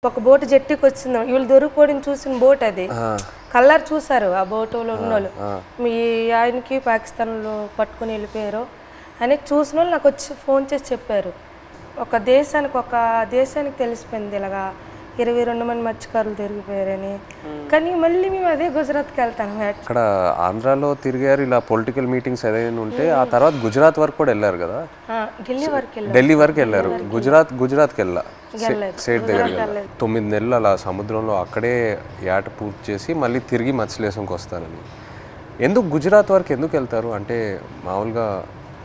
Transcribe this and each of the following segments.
ఒక బోట్ జెట్టీకి వచ్చింది వీళ్ళు దొరికిపోవడం చూసిన బోట్ అది కలర్ చూసారు ఆ బోటులో ఉన్నోళ్ళు మీ ఆయనకి పాకిస్తాన్లో పట్టుకుని వెళ్ళిపోయారు అని చూసిన వాళ్ళు నాకు వచ్చి ఫోన్ చేసి చెప్పారు ఒక దేశానికి తెలిసిపోయింది ఇలాగా 22 మంది మత్స్యకారులు తిరిగిపోయారని కానీ మళ్ళీ మేము అదే గుజరాత్కి వెళ్తాం అక్కడ ఆంధ్రాలో తిరిగారు ఇలా పొలిటికల్ మీటింగ్స్ ఏదైనా ఉంటే ఆ తర్వాత గుజరాత్ వరకు కూడా వెళ్ళారు కదా ఢిల్లీ వరకు వెళ్ళారు గుజరాత్కి వెళ్ళా సేట్ దగ్గరికి 9 నెలలు అలా సముద్రంలో అక్కడే ఏట పూర్తి చేసి మళ్ళీ తిరిగి మత్స్యలేశంకి వస్తారని ఎందుకు గుజరాత్ వరకు ఎందుకు వెళ్తారు అంటే మామూలుగా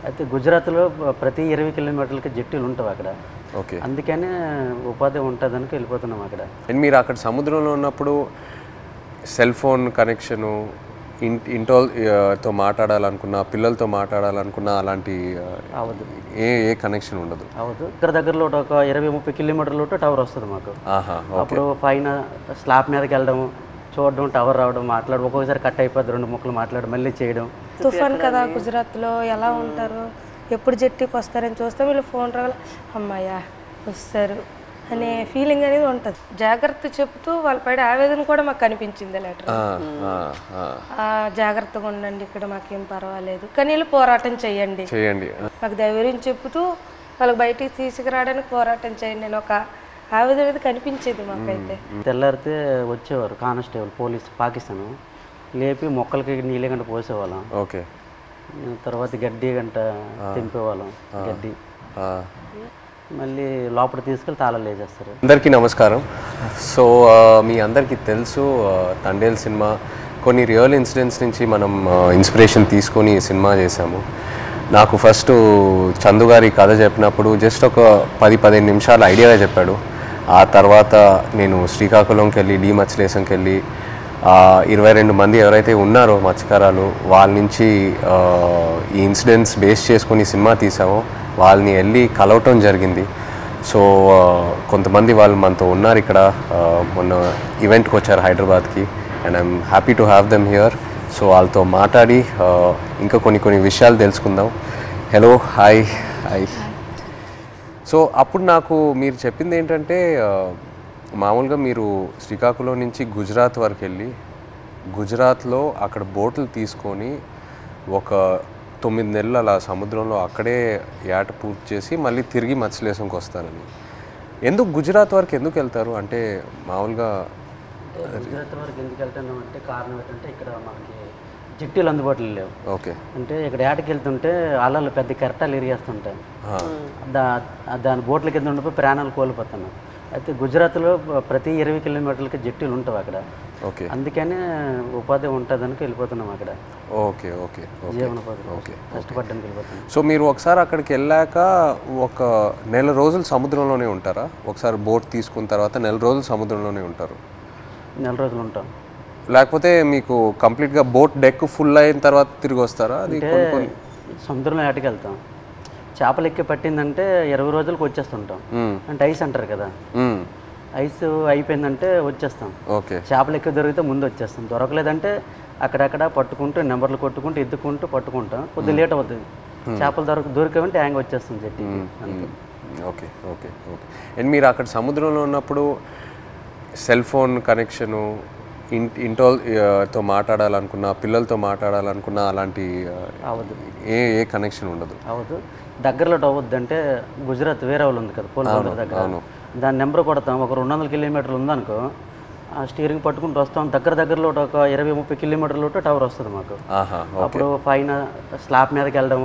అయితే గుజరాత్లో ప్రతి 20 కిలోమీటర్లకి జట్టీలు ఉంటాయి అక్కడ ఓకే అందుకనే ఉపాధి ఉంటుందని వెళ్ళిపోతున్నాం అక్కడ మీరు అక్కడ సముద్రంలో ఉన్నప్పుడు సెల్ ఫోన్ కనెక్షను ఇంటితో మాట్లాడాలనుకున్నా పిల్లలతో మాట్లాడాలనుకున్నా అలాంటి అవదు ఏ కనెక్షన్ ఉండదు అవదు దగ్గరలో ఒక 20-30 కిలోమీటర్లు టవర్ వస్తుంది మాకు అప్పుడు పైన స్లాబ్ మీదకి వెళ్ళడం చూడడం టవర్ రావడం మాట్లాడడం ఒక్కొక్కసారి కట్ అయిపోద్ది 2 ముక్కలు మాట్లాడడం మళ్ళీ చేయడం తుఫాన్ కదా గుజరాత్లో ఎలా ఉంటారు ఎప్పుడు జట్టీకి వస్తారని చూస్తే వీళ్ళు ఫోన్ రావాలి అమ్మాయ్యా వస్తారు అనే ఫీలింగ్ అనేది ఉంటుంది జాగ్రత్త చెప్తూ వాళ్ళ పైన ఆవేదన కూడా మాకు కనిపించింది లెటర్ జాగ్రత్తగా ఉండండి ఇక్కడ మాకేం పర్వాలేదు కానీ వీళ్ళు పోరాటం చేయండి మాకు ధైర్యం చెప్తూ వాళ్ళకి బయటికి తీసుకురావడానికి పోరాటం చేయండి నేను ఒక ఆవేదన అనేది కనిపించేది మాకైతే తెల్లారితే వచ్చేవారు కానిస్టేబుల్ పోలీస్ పాకిస్తాన్ లేపి మొక్కలకి నీళ్ళ గంట పోసేవాళ్ళం ఓకే తర్వాత గడ్డి గంట తెంపేవాళ్ళం గడ్డి మళ్ళీ లోపల తీసుకెళ్ళి తాళాలు వేసేస్తారు అందరికీ నమస్కారం సో మీ అందరికీ తెలుసు తండేల్ సినిమా కొన్ని రియల్ ఇన్సిడెంట్స్ నుంచి మనం ఇన్స్పిరేషన్ తీసుకొని సినిమా చేశాము నాకు ఫస్ట్ చందు గారి కథ చెప్పినప్పుడు జస్ట్ ఒక 10-15 నిమిషాలు ఐడియాగా చెప్పాడు ఆ తర్వాత నేను శ్రీకాకుళంకి వెళ్ళి మత్స్యలేశంకి వెళ్ళి 22 మంది ఎవరైతే ఉన్నారో మత్స్యకారాలు వాళ్ళ నుంచి ఈ ఇన్సిడెంట్స్ బేస్ చేసుకుని సినిమా తీసామో వాళ్ళని వెళ్ళి కలవటం జరిగింది సో కొంతమంది వాళ్ళు మనతో ఉన్నారు ఇక్కడ మొన్న ఈవెంట్కి వచ్చారు హైదరాబాద్కి and I'm happy to have them here so వాళ్ళతో మాట్లాడి ఇంకా కొన్ని విషయాలు తెలుసుకుందాం హలో హాయ్ సో అప్పుడు నాకు మీరు చెప్పింది ఏంటంటే మామూలుగా మీరు శ్రీకాకుళం నుంచి గుజరాత్ వరకు వెళ్ళి గుజరాత్లో అక్కడ బోట్లు తీసుకొని ఒక 9 నెలలు అలా సముద్రంలో అక్కడే ఏట పూర్తి చేసి మళ్ళీ తిరిగి మత్స్యలేశంకి వస్తారని ఎందుకు గుజరాత్ వరకు ఎందుకు వెళ్తారు అంటే మామూలుగా గుజరాత్ వరకు ఎందుకు వెళ్తున్నాం అంటే కారణం ఏంటంటే ఇక్కడ మనకి జట్టీలు అందుబాటులో లేవు ఓకే అంటే ఇక్కడ ఏటకి వెళ్తుంటే అలలు పెద్ద కెరటాలు ఇరిగేస్తుంటాయి దాని బోట్ల కింద ఉండిపోయి ప్రాణాలు కోల్పోతున్నాం అయితే గుజరాత్లో ప్రతి 20 కిలోమీటర్లకి జట్టీలు ఉంటాయి అక్కడ ఓకే అందుకనే ఉపాధి ఉంటుందని వెళ్ళిపోతున్నాం అక్కడ ఓకే జీవనోపాధి కష్టపడడానికి వెళ్ళిపోతున్నాం సో మీరు ఒకసారి అక్కడికి వెళ్ళాక ఒక 1 నెల రోజులు సముద్రంలోనే ఉంటారా ఒకసారి బోట్ తీసుకున్న తర్వాత 1 నెల రోజులు సముద్రంలోనే ఉంటారు 1 నెల రోజులు ఉంటాం లేకపోతే మీకు కంప్లీట్గా బోట్ డెక్ ఫుల్ అయిన తర్వాత తిరిగి వస్తారా అది సముద్రంలో ఏటకి వెళ్తాం చేపలు ఎక్కి పట్టిందంటే 20 రోజులకు వచ్చేస్తుంటాం అంటే ఐస్ అంటారు కదా ఐస్ అయిపోయిందంటే వచ్చేస్తాం ఓకే చేపలు ఎక్కి దొరికితే ముందు వచ్చేస్తాం దొరకలేదంటే అక్కడక్కడ పట్టుకుంటూ నెంబర్లు కొట్టుకుంటూ ఎత్తుకుంటూ పట్టుకుంటాం కొద్దిగా లేట్ అవుతుంది చేపలు దొరికామంటే హ్యాంగ్ వచ్చేస్తాం జట్టి ఓకే అండ్ మీరు అక్కడ సముద్రంలో ఉన్నప్పుడు సెల్ ఫోన్ కనెక్షను ఇంటితో మాట్లాడాలనుకున్నా పిల్లలతో మాట్లాడాలనుకున్నా అలాంటి అవదు ఏ కనెక్షన్ ఉండదు అవదు దగ్గరలో అవద్దు అంటే గుజరాత్ వేరే వాళ్ళు ఉంది కదా పోలవరం దగ్గర దాని నెంబర్ కొడతాం ఒక 200 కిలోమీటర్లు ఉందనుకో ఆ స్టీరింగ్ పట్టుకుంటూ వస్తాం దగ్గరలో ఒక 20-30 కిలోమీటర్లు టవర్ వస్తుంది మాకు అప్పుడు పైన స్లాబ్ మీదకి వెళ్ళడం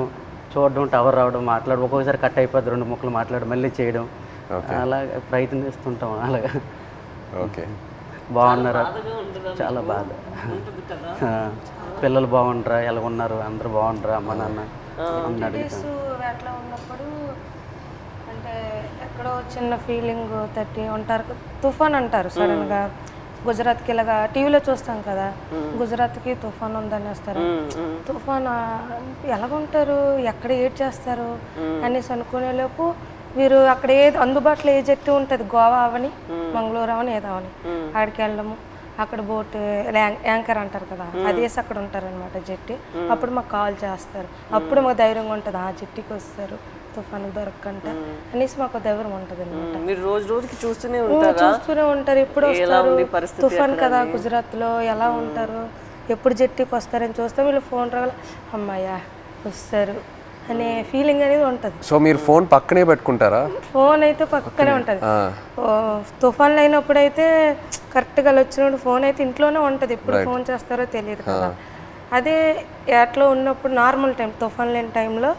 చూడడం టవర్ రావడం మాట్లాడడం ఒక్కొక్కసారి కట్ అయిపోద్ది 2 ముక్కలు మాట్లాడడం మళ్ళీ చేయడం అలా ప్రయత్నిస్తుంటాం అలాగా ఓకే బాగున్నారా చాలా బాధ పిల్లలు బాగుంటారా ఎలా ఉన్నారు అందరూ బాగుంటారా అమ్మ నాన్న అట్లా ఉన్నప్పుడు అంటే ఎక్కడో చిన్న ఫీలింగ్ తట్టి ఉంటారు తుఫాన్ అంటారు సడన్గా గుజరాత్కి ఇలాగా టీవీలో చూస్తాం కదా గుజరాత్కి తుఫాన్ ఉందని వస్తారు తుఫాన్ ఎలాగుంటారు ఎక్కడ ఏడ్ చేస్తారు అనేసి అనుకునేలోపు వీరు అక్కడ అందుబాటులో ఏ జట్టు ఉంటుంది గోవా అవని మంగళూరు అవని ఏదో అవని అక్కడికి వెళ్ళడము అక్కడ బోట్ యాంకర్ అంటారు కదా అదేసి అక్కడ ఉంటారనమాట జట్టి అప్పుడు మాకు కాల్ చేస్తారు అప్పుడు మాకు ధైర్యంగా ఉంటుంది ఆ జట్టికి వస్తారు తుఫాన్కి దొరకకంట అనేసి మాకు ధైర్యం ఉంటుంది అనమాట. మీరు రోజు రోజుకి చూస్తూనే ఉంటారా? చూస్తూనే ఉంటారు, ఎప్పుడు వస్తారు తుఫాన్ కదా గుజరాత్లో ఎలా ఉంటారు, ఎప్పుడు జట్టికి వస్తారని చూస్తాం. వీళ్ళు ఫోన్ రావాలి, అమ్మాయ్యా వస్తారు అనే ఫీలింగ్ అనేది ఉంటుంది. సో మీరు ఫోన్ పక్కనే పెట్టుకుంటారా? ఫోన్ అయితే పక్కనే ఉంటుంది. తుఫాన్లు అయినప్పుడు అయితే కరెక్ట్గా వచ్చినప్పుడు ఫోన్ అయితే ఇంట్లోనే ఉంటుంది, ఎప్పుడు ఫోన్ చేస్తారో తెలియదు కదా. అదే ఏట్లో ఉన్నప్పుడు నార్మల్ టైం, తుఫాన్ లేని టైంలో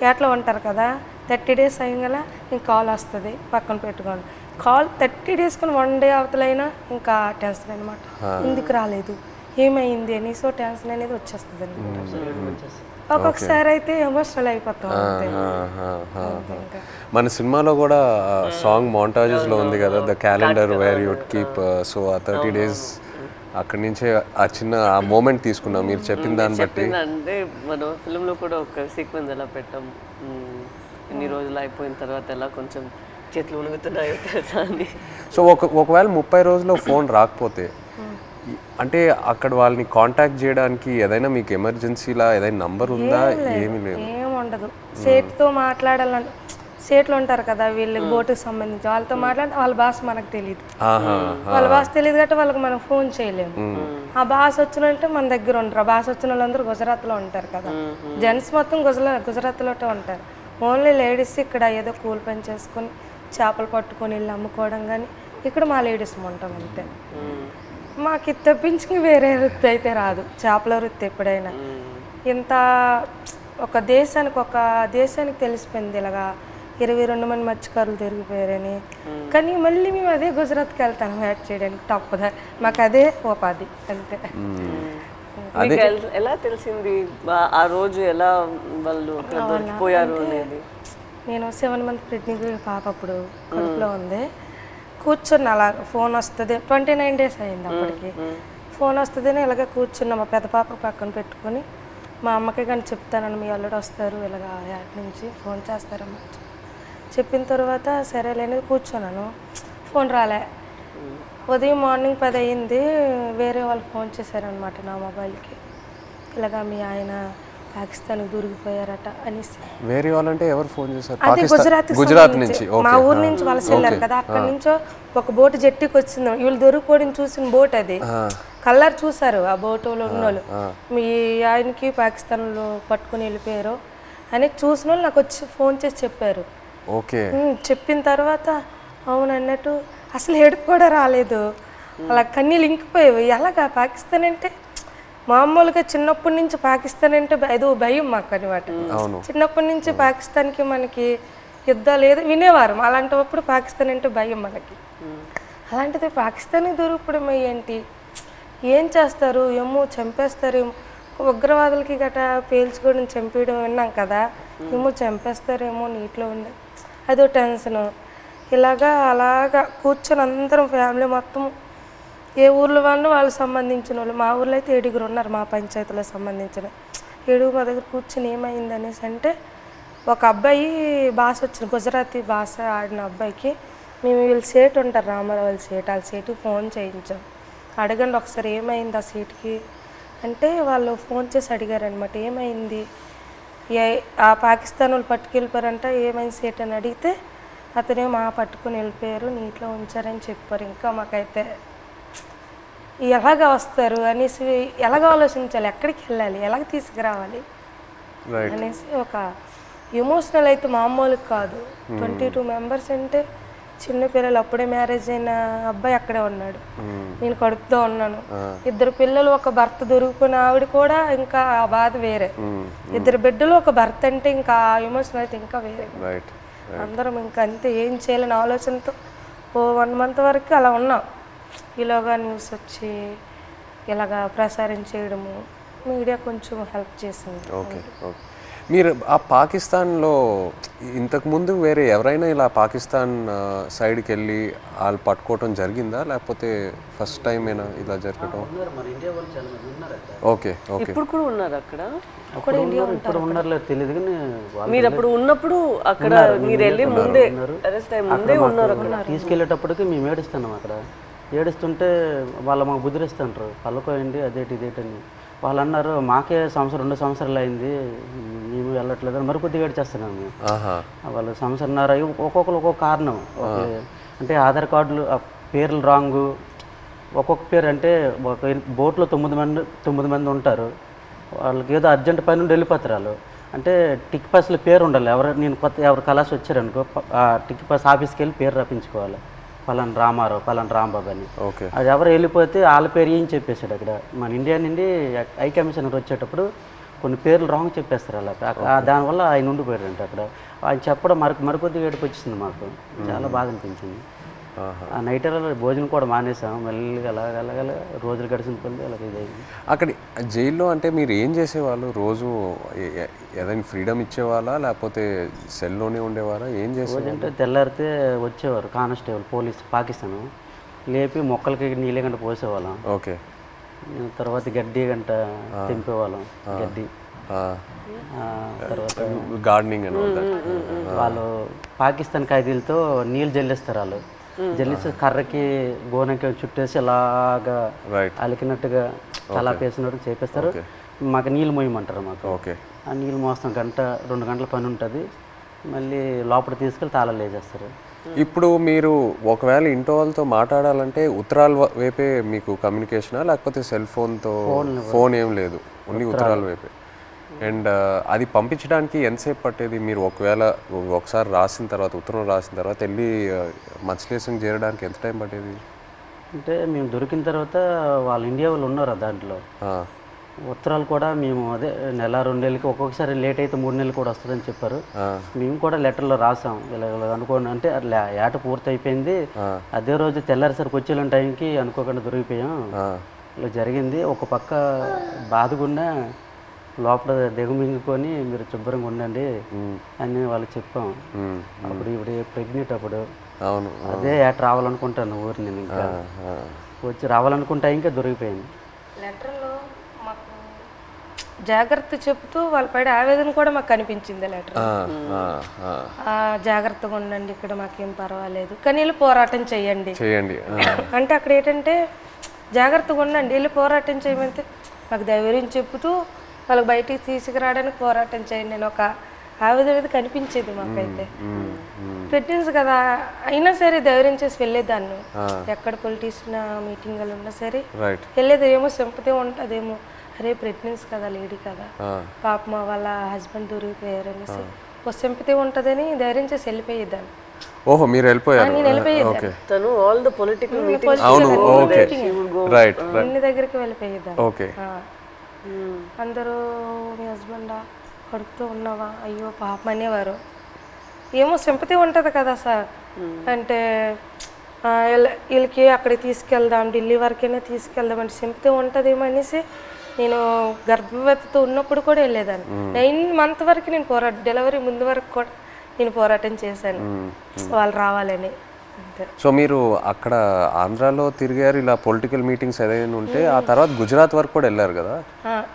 ఏట్లో ఉంటారు కదా, 30 days అయ్యగల ఇంక కాల్ వస్తుంది, పక్కన పెట్టుకోండి. కాల్ 30 days కానీ 1 day అవతలైనా ఇంకా టెన్షన్ అనమాట, ఎందుకు రాలేదు ఏమైంది అని. సో టెన్షన్ అనేది వచ్చేస్తుంది అనమాట. ఒక్కొక్కసారి అయితే ఎమోషనల్ అయిపోతాం. మన సినిమాలో కూడా సాంగ్ మోంటాజెస్ లో ఉంది కదా, the calendar where you'd keep. So ఆ 30 days అక్కడి నుంచే ఆ చిన్న ఆ మూమెంట్ తీసుకున్నాం మీరు చెప్పిన దాన్ని బట్టి. అంటే మనం ఫిల్మ్లో కూడా ఒక సీక్వెన్స్ ఎలా పెట్టాం, ఎన్ని రోజులు అయిపోయిన తర్వాత ఎలా కొంచెం చేతులు ఉణుగుతున్నాయో తెలుసా అని. సో ఒకవేళ 30 రోజుల్లో ఫోన్ రాకపోతే అంటే అక్కడ వాళ్ళని కాంటాక్ట్ చేయడానికి ఏదైనా మీకు ఎమర్జెన్సీలా ఏదైనా నంబర్ ఉందా? ఏమీ లేదు, ఏముండదు. సేట్తో మాట్లాడాలంటే సేట్లు ఉంటారు కదా వీళ్ళు బోటుకి సంబంధించి, వాళ్ళతో మాట్లాడితే వాళ్ళ భాష మనకు తెలియదు, వాళ్ళ భాష తెలియదు కాబట్టి వాళ్ళకి మనం ఫోన్ చేయలేము. ఆ భాష వచ్చినంటే మన దగ్గర ఉంటారు. ఆ భాష వచ్చిన వాళ్ళందరూ గుజరాత్లో ఉంటారు కదా, జెంట్స్ మొత్తం గుజరాత్లో ఉంటారు. ఓన్లీ లేడీస్ ఇక్కడ ఏదో కూలి పని చేసుకొని చేపలు పట్టుకొని వెళ్ళి అమ్ముకోవడం, కానీ ఇక్కడ మా లేడీస్ ఉంటాం అంతే. మాకు ఇది తప్పించి వేరే వృత్తి అయితే రాదు, చేపల వృత్తి. ఎప్పుడైనా ఇంత ఒక దేశానికి తెలిసిపోయింది ఇలాగా 22 మంది మత్స్యకారులు తిరిగిపోయారని, కానీ మళ్ళీ మేము అదే గుజరాత్కి వెళ్తాను వేట చేయడానికి, తప్పదా మాకు అదే ఉపాధి అంతే. ఎలా తెలిసింది ఆ రోజు ఎలా వాళ్ళు దొరికిపోయారు అనేది? నేను 7 months ప్రెగ్నెంట్ పాప అప్పుడు కడుపులో ఉంది. కూర్చున్న అలా ఫోన్ వస్తుంది, 29 days అయింది అప్పటికి. ఫోన్ వస్తుందని ఇలాగే కూర్చున్నా, మా పెద్ద పాప పక్కన పెట్టుకొని. మా అమ్మకి కానీ చెప్తానని మీ అల్లుడు వస్తారు ఇలాగ యాట్ నుంచి ఫోన్ చేస్తారమ్మా చెప్పిన తర్వాత సరేలేని కూర్చున్నాను. ఫోన్ రాలే. ఉదయం మార్నింగ్ 10 అయింది, వేరే వాళ్ళు ఫోన్ చేశారనమాట నా మొబైల్కి, ఇలాగా మీ ఆయన పాకిస్తాన్కి దొరికిపోయారట అనేసి. వేరే వాళ్ళంటే ఎవరు ఫోన్ చేశారు? అదే గుజరాత్ నుంచి, మా ఊరు నుంచి వలస వెళ్ళారు కదా, అక్కడి నుంచో ఒక బోటు జట్టికి వచ్చింది. వీళ్ళు దొరికిపోవడం చూసిన బోట్ అది, కలర్ చూసారు ఆ బోటులో ఉన్నోళ్ళు, మీ ఆయనకి పాకిస్తాన్లో పట్టుకుని వెళ్ళిపోయారు అని చూసిన వాళ్ళు నాకు వచ్చి ఫోన్ చేసి చెప్పారు. చెప్పిన తర్వాత అవును అన్నట్టు అసలు ఏడుపు కూడా రాలేదు, అలా కన్నీళ్ళు ఇంకిపోయేవి. ఎలాగా పాకిస్తాన్ అంటే మామూలుగా చిన్నప్పటి నుంచి పాకిస్తాన్ అంటే ఏదో భయం మాకు అనమాట. చిన్నప్పటి నుంచి పాకిస్తాన్కి మనకి యుద్ధాలు ఏదో వినేవారు, అలాంటప్పుడు పాకిస్తాన్ అంటే భయం మనకి. అలాంటిది పాకిస్తాన్కి దొరికిపోవడం ఏంటి, ఏం చేస్తారు ఏమో, చంపేస్తారేమో, ఉగ్రవాదులకి గట్రా పేల్చుకోవడం చంపేయడం విన్నాం కదా, ఏమో చంపేస్తారేమో నీటిలో ఉండే అదో టెన్షను. అలాగా కూర్చొని అందరం ఫ్యామిలీ మొత్తం ఏ ఊర్లో వాళ్ళకి సంబంధించిన వాళ్ళు, మా ఊర్లో అయితే 7 ఉన్నారు, మా పంచాయతీలో సంబంధించిన 7 మా దగ్గర కూర్చొని ఏమైంది అనేసి అంటే, ఒక అబ్బాయి భాష వచ్చిన గుజరాతీ భాష ఆడిన అబ్బాయికి మేము వీళ్ళు సేటు ఉంటారు రామారావు వాళ్ళ సేటు, వాళ్ళ సేటుకి ఫోన్ చేయించాం. అడగండి ఒకసారి ఏమైంది ఆ సీట్కి అంటే, వాళ్ళు ఫోన్ చేసి అడిగారనమాట ఏమైంది, ఆ పాకిస్తాన్ వాళ్ళు పట్టుకెళ్ళిపోయారంట, ఏమైంది సీట్ అని అడిగితే అతనే పట్టుకుని వెళ్ళిపోయారు, నీటిలో ఉంచారని చెప్పారు. ఇంకా మాకైతే ఎలాగ వస్తారు అనేసి, ఎలాగ ఆలోచించాలి, ఎక్కడికి వెళ్ళాలి, ఎలాగ తీసుకురావాలి అనేసి ఒక ఎమోషనల్ అయితే మామూలు కాదు. 22 members అంటే చిన్నపిల్లలు, అప్పుడే మ్యారేజ్ అయిన అబ్బాయి అక్కడే ఉన్నాడు, నేను కడుపుతో ఉన్నాను, 2 పిల్లలు, ఒక భర్త దొరికిపోయిన ఆవిడ కూడా ఇంకా ఆ బాధ వేరే, 2 బిడ్డలు ఒక భర్త అంటే ఇంకా ఆ ఎమోషన్ అయితే ఇంకా వేరే. అందరం ఇంకా అంతే, ఏం చేయాలని ఆలోచనతో 1 month వరకు అలా ఉన్నాం. ఇలాగా న్యూస్ వచ్చి ఇలాగా ప్రసారం చేయడము మీడియా కొంచెం హెల్ప్ చేసింది. మీరు ఆ పాకిస్తాన్లో ఇంతకుముందు వేరే ఎవరైనా ఇలా పాకిస్తాన్ సైడ్కి వెళ్ళి వాళ్ళు పట్టుకోవటం జరిగిందా, లేకపోతే ఫస్ట్ టైం అయినా ఇలా జరగటం? ఓకే ఓకే, ఇప్పుడు కూడా ఉన్నారు అక్కడ? ఇప్పుడు ఉన్నారో తెలియదు కానీ మీరు అప్పుడు ఉన్నప్పుడు అక్కడ మీరు వెళ్ళి ముందే అరెస్ట్ అయ్యి ముందే ఉన్నారు అక్కడ. తీసుకెళ్ళేటప్పటికి మేము ఏడుస్తున్నాం, అక్కడ ఏడుస్తుంటే వాళ్ళు మాకు బుద్ధిరిస్తుంటారు, పళ్ళకోయండి అదేటి ఇదేటని. వాళ్ళు అన్నారు మాకే 2 సంవత్సరాలు అయింది, మేము వెళ్ళట్లేదు అని మరికొద్దిగా ఏడ్చేస్తున్నాం మేము. వాళ్ళు సంవత్సరంన్నర ఒక్కొక్కరు ఒక్కొక్క కారణం. అంటే ఆధార్ కార్డులు పేర్లు రాంగు, ఒక్కొక్క పేరు అంటే ఒక బోట్లో 9 మంది ఉంటారు, వాళ్ళకి ఏదో అర్జెంట్ పని నుండి వెళ్ళిపోతారు వాళ్ళు. అంటే టిక్ పాస్లో పేరు ఉండాలి. నేను ఎవరు కలాసి వచ్చారనుకో ఆ టిక్ పాస్ ఆఫీస్కి వెళ్ళి పేరు రప్పించుకోవాలి, పలానా రామారావు, పలానా రాంబాబు అని. అది ఎవరు వెళ్ళిపోతే వాళ్ళ పేరు ఏం చెప్పేశాడు. అక్కడ మన ఇండియా నుండి హై కమిషనర్ వచ్చేటప్పుడు కొన్ని పేర్లు రాంగ్ చెప్పేస్తారు అలా. దానివల్ల ఆయన ఉండిపోయారంటే అక్కడ. ఆయన చెప్పడం మరికొద్దిగా ఏడుపు వచ్చింది మాకు, చాలా బాధ అనిపించింది. ఆ నైట్ భోజనం కూడా మానేసాం, మళ్ళీ అలాగ రోజులు గడిచిన కొద్ది అలాగే ఇదైంది. అక్కడ జైల్లో అంటే మీరు ఏం చేసేవాళ్ళు? రోజు ఏదైనా ఫ్రీడమ్ ఇచ్చేవాళ్ళా లేకపోతే సెల్లోనే ఉండేవారా? ఏం చేసేవారు? అంటే తెల్లారితే వచ్చేవారు కానిస్టేబుల్ పోలీస్ పాకిస్తాను, లేపి మొక్కలకి నీళ్ళ గంట పోసేవాళ్ళం. ఓకే. తర్వాత గడ్డి గంట తెంపేవాళ్ళం, గడ్డి. తర్వాత గార్డెనింగ్ అని వాళ్ళు పాకిస్తాన్ ఖైదీలతో నీళ్ళు జల్లిస్తారు. వాళ్ళు జల్లిస్తే కర్రకి గోనకి చుట్టేసి అలాగా అలికినట్టుగా తలా పేసినట్టు చేపిస్తారు. మాకు నీళ్ళు మోయమంటారు మాకు. ఓకే. ఆ నీళ్ళు మోస్తాం 1-2 గంటల పని ఉంటుంది, మళ్ళీ లోపల తీసుకెళ్ళి తాళాలు వేసేస్తారు. ఇప్పుడు మీరు ఒకవేళ ఇంట్లో వాళ్ళతో మాట్లాడాలంటే ఉత్తరాల వైపే మీకు కమ్యూనికేషనా లేకపోతే సెల్ ఫోన్తో? ఫోన్ ఏం లేదు, ఓన్లీ ఉత్తరాల వైపే. అండ్ అది పంపించడానికి ఎంతసేపు పట్టేది? మీరు ఒకవేళ ఒకసారి రాసిన తర్వాత, ఉత్తరం రాసిన తర్వాత వెళ్ళి మచిలీపట్నం చేరడానికి ఎంత టైం పట్టేది? అంటే మేము దొరికిన తర్వాత వాళ్ళు ఇండియా వాళ్ళు ఉన్నారు దాంట్లో. ఉత్తరాలు కూడా మేము అదే 1-2 నెలలకి, ఒక్కొక్కసారి లేట్ అయితే 3 నెలలు కూడా వస్తుందని చెప్పారు. మేము కూడా లెటర్లో రాసాం ఇలా అనుకోండి. అంటే ఏట పూర్తి అయిపోయింది, అదే రోజు తెల్లారిసరికి వచ్చే టైంకి అనుకోకుండా దొరికిపోయాం, ఇలా జరిగింది. ఒక పక్క బాధగున్నా లోపల దిగమింగుకొని మీరు శుభ్రంగా ఉండండి అని వాళ్ళు చెప్పాం. అప్పుడు ఇప్పుడు ప్రెగ్నెంట్, అప్పుడు అదే ఏట రావాలనుకుంటాను ఊరు. నేను ఇంకా వచ్చి రావాలనుకుంటా ఇంకా దొరికిపోయింది. లెటర్లో మాకు జాగ్రత్త చెప్తూ వాళ్ళ పైన ఆవేదన కూడా మాకు కనిపించింది లెటర్. జాగ్రత్తగా ఉండండి, ఇక్కడ మాకేం పర్వాలేదు, కానీ వెళ్ళి పోరాటం చేయండి. అంటే అక్కడ ఏంటంటే జాగ్రత్తగా ఉండండి, వెళ్ళి పోరాటం చేయమంటే మాకు ధైర్యం చెప్తూ వాళ్ళకి బయటికి తీసుకురావడానికి పోరాటం చేయండి. నేను ఒక ఆవేదన అనేది కనిపించేది మాకైతే. ప్రెగ్నెన్సీ కదా అయినా సరే ధైర్యం చేసి వెళ్ళేదాన్ని. ఎక్కడ పొలిటీషియన్ మీటింగ్లు ఉన్నా సరే వెళ్ళేది. ఏమో సింపతి ఉంటుందేమో, అరే ప్రెగ్నెన్సీ కదా, లేడీ కదా, పాపం వాళ్ళ హస్బెండ్ దొరికిపోయారు అనేసి ఒక సింపతి ఉంటుందని ధైర్యం చేసి వెళ్ళిపోయేదాన్ని. ఓహో, మీరు వెళ్ళిపోయారు? నేను వెళ్ళిపోయేదాన్ని. తను ఆల్ ద పొలిటికల్ అన్ని దగ్గరికి వెళ్ళిపోయేదాన్ని. అందరూ మీ హస్బెండా, కడుపుతో ఉన్నావా, అయ్యో పాపం అనేవారు. ఏమో సింపతి ఉంటుంది కదా సార్. అంటే వీళ్ళకి అక్కడికి తీసుకెళ్దాం, ఢిల్లీ వరకైనా తీసుకెళ్దాం అంటే సింపతి ఉంటుందేమో అనేసి నేను గర్భవతితో ఉన్నప్పుడు కూడా వెళ్ళేదాన్ని. 9 months వరకు నేను డెలివరీ ముందు వరకు కూడా నేను పోరాటం చేశాను వాళ్ళు రావాలని. సో మీరు అక్కడ ఆంధ్రాలో తిరిగారు, ఇలా పొలిటికల్ మీటింగ్స్ ఏదైనా ఉంటే. ఆ తర్వాత గుజరాత్ వరకు కూడా వెళ్ళారు కదా?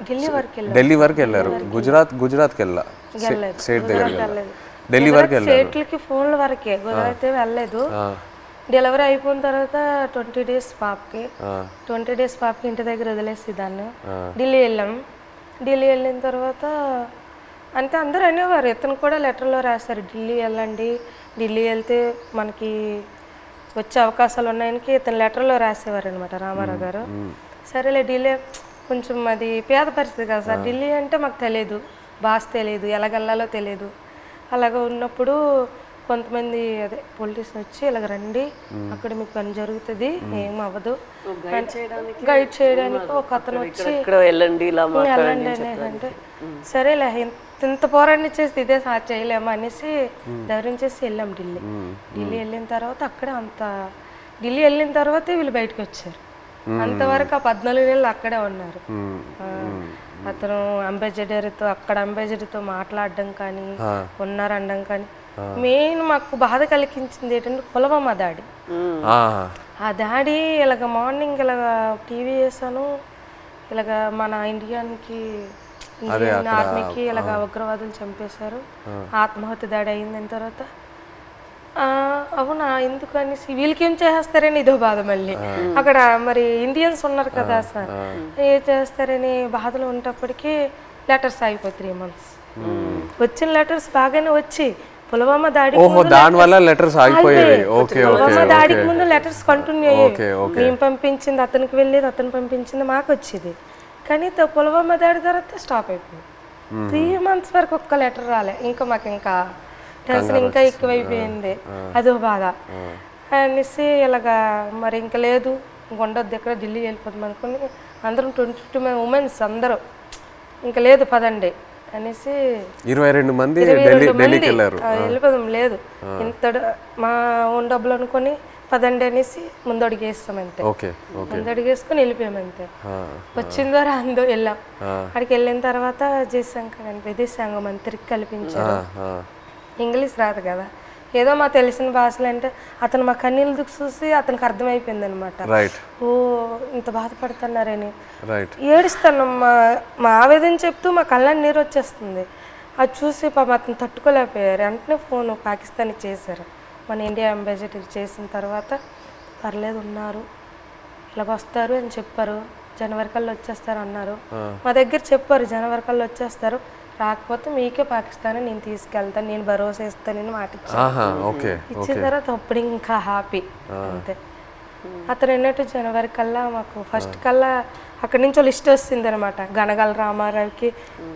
ఢిల్లీ వరకు వెళ్ళారు. గుజరాత్కి వెళ్ళా, స్టేట్ దగ్గర ఢిల్లీ వరకు వెళ్ళారు. స్టేట్లకి ఫోన్ల వరకే, గుజరాత్ వెళ్ళలేదు. డెలివరీ అయిపోయిన తర్వాత 20 days పాపకి, 20 days పాపకి ఇంటి దగ్గర వదిలేసి దాన్ని ఢిల్లీ వెళ్ళాం. ఢిల్లీ వెళ్ళిన తర్వాత అంటే అందరూ అనేవారు, ఇతను కూడా లెటర్లో రాశారు, ఢిల్లీ వెళ్ళండి, ఢిల్లీ వెళ్తే మనకి వచ్చే అవకాశాలు ఉన్నాయని ఇతను లెటర్లో రాసేవారు అనమాట రామారావు గారు. సరేలే ఢిల్లీ కొంచెం అది పేద పరిస్థితి కదా సార్, ఢిల్లీ అంటే మాకు తెలియదు, భాష తెలియదు, ఎలాగెళ్ళాలో తెలియదు. అలాగ ఉన్నప్పుడు కొంతమంది అదే పొలిటీషియన్ వచ్చి ఇలాగ రండి, అక్కడ మీకు పని జరుగుతుంది, ఏం అవ్వదు, గైడ్ చేయడానికి ఒక అతను వచ్చి వెళ్ళండి అంటే సరేలే ఇంత పోరాటం చేసి ఇదే చేయలేమా అనేసి ధైర్యం చేసి వెళ్ళాం ఢిల్లీ. ఢిల్లీ వెళ్ళిన తర్వాత అక్కడే ఢిల్లీ వెళ్ళిన తర్వాతే వీళ్ళు బయటకు వచ్చారు. అంతవరకు ఆ 14 నెలలు అక్కడే ఉన్నారు. అతను అక్కడ అంబాసిడర్తో మాట్లాడడం కానీ ఉన్నారనడం కానీ. మెయిన్ మాకు బాధ కలిగించింది ఏంటంటే పుల్వామా దాడి. ఆ దాడి ఇలాగ మార్నింగ్ ఇలాగ టీవీ వేసాను, ఇలాగ మన ఇండియన్ ఆర్మీకి ఇలాగ ఉగ్రవాదులు చంపేశారు, ఆత్మహత్య దాడి అయిన తర్వాత అవునా ఎందుకు అనేసి వీళ్ళకి ఏం చేస్తారని ఇదో బాధ మళ్ళీ అక్కడ మరి ఇండియన్స్ ఉన్నారు కదా సార్ ఏం చేస్తారని బాధలు ఉన్నప్పటికీ లెటర్స్ అయిపోయి 3 months వచ్చిన లెటర్స్ బాగానే వచ్చి పుల్వామా దాడికి పుల్వామా దాడికి ముందు లెటర్స్ కంటిన్యూ అయ్యేవి మేము పంపించింది అతనికి వెళ్ళేది అతను పంపించింది మాకు వచ్చేది కానీ పుల్వామా దాడి తర్వాత స్టాప్ అయిపోయింది 3 months వరకు ఒక్క లెటర్ రాలే ఇంకా మాకు ఇంకా టెన్షన్ ఇంకా ఎక్కువైపోయింది అదో బాధ అనేసి ఇలాగా మరి ఇంకా లేదు ఉండొద్దు ఎక్కడ ఢిల్లీ వెళ్ళిపోతాం అనుకుని అందరం 22 ఉమెన్స్ అందరూ ఇంకా లేదు పదండి అనేసి 22 మంది వెళ్ళిపోదాం లేదు ఇంత మా ఓన్ డబ్బులు అనుకుని పదండి అనేసి ముందడుగు వేస్తాం అంతే ముందడుగు వేసుకుని వెళ్ళిపోయాం అంతే వచ్చిందో రాందో వెళ్ళాం అక్కడికి వెళ్ళిన తర్వాత జయశంకర్ అని విదేశాంగ మంత్రికి కల్పించారు ఇంగ్లీష్ రాదు కదా ఏదో మా తెలిసిన భాషలు అంటే అతను మా కన్నీళ్ళు చూసి అతనికి అర్థమైపోయింది అనమాట ఓ ఇంత బాధపడుతున్నారని ఏడుస్తాను మా ఆవేదన చెప్తూ మా కళ్ళని నీరు వచ్చేస్తుంది అది చూసి పాపం అతను తట్టుకోలేకపోయారు వెంటనే ఫోన్ పాకిస్తాన్ చేశారు మన ఇండియా అంబాసిడర్ చేసిన తర్వాత పర్లేదు ఉన్నారు ఇలాగ వస్తారు అని చెప్పారు జనవరి కల్లా వచ్చేస్తారు అన్నారు మా దగ్గర చెప్పారు జనవరి కల్లా వచ్చేస్తారు రాకపోతే మీకే పాకిస్తాన్ నేను తీసుకెళ్తాను నేను భరోసా ఇస్తానని మాట ఇచ్చిన తర్వాత అప్పుడు ఇంకా హ్యాపీ అంతే అతను అన్నట్టు జనవరి కల్లా మాకు ఫస్ట్ కల్లా అక్కడి నుంచి లిస్ట్ వస్తుంది అనమాట గనగల రామారావుకి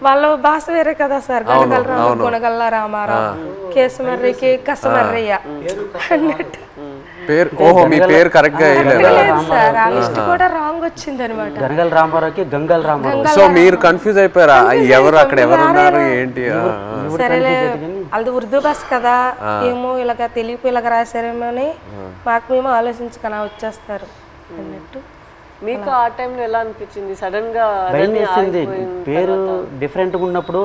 వాళ్ళ భాష వేరే కదా సార్ గనగల రామ గుణగల్ల రామారావు కేసమర్రికి కసమర్రయ్య అన్నట్టు సార్ ఆ లిస్ట్ కూడా రాంగ్ వచ్చింది అనమాట గనగల రామారావుకి గంగల్ రామారావు సో మీరు కన్ఫ్యూజ్ అయిపోయారా ఎవరు అక్కడ ఎవరు ఉన్నారు ఏంటి సరేలే అది ఉర్దూ భాష కదా ఏమో ఇలాగ తెలియపు ఇలాగ రాశారేమో అని మాకు మేము ఆలోచించుకున్నా వచ్చేస్తారు అన్నట్టు మీకు ఆ టైంలో ఎలా అనిపించింది సడన్ గా భయం వేసింది పేరు డిఫరెంట్గా ఉన్నప్పుడు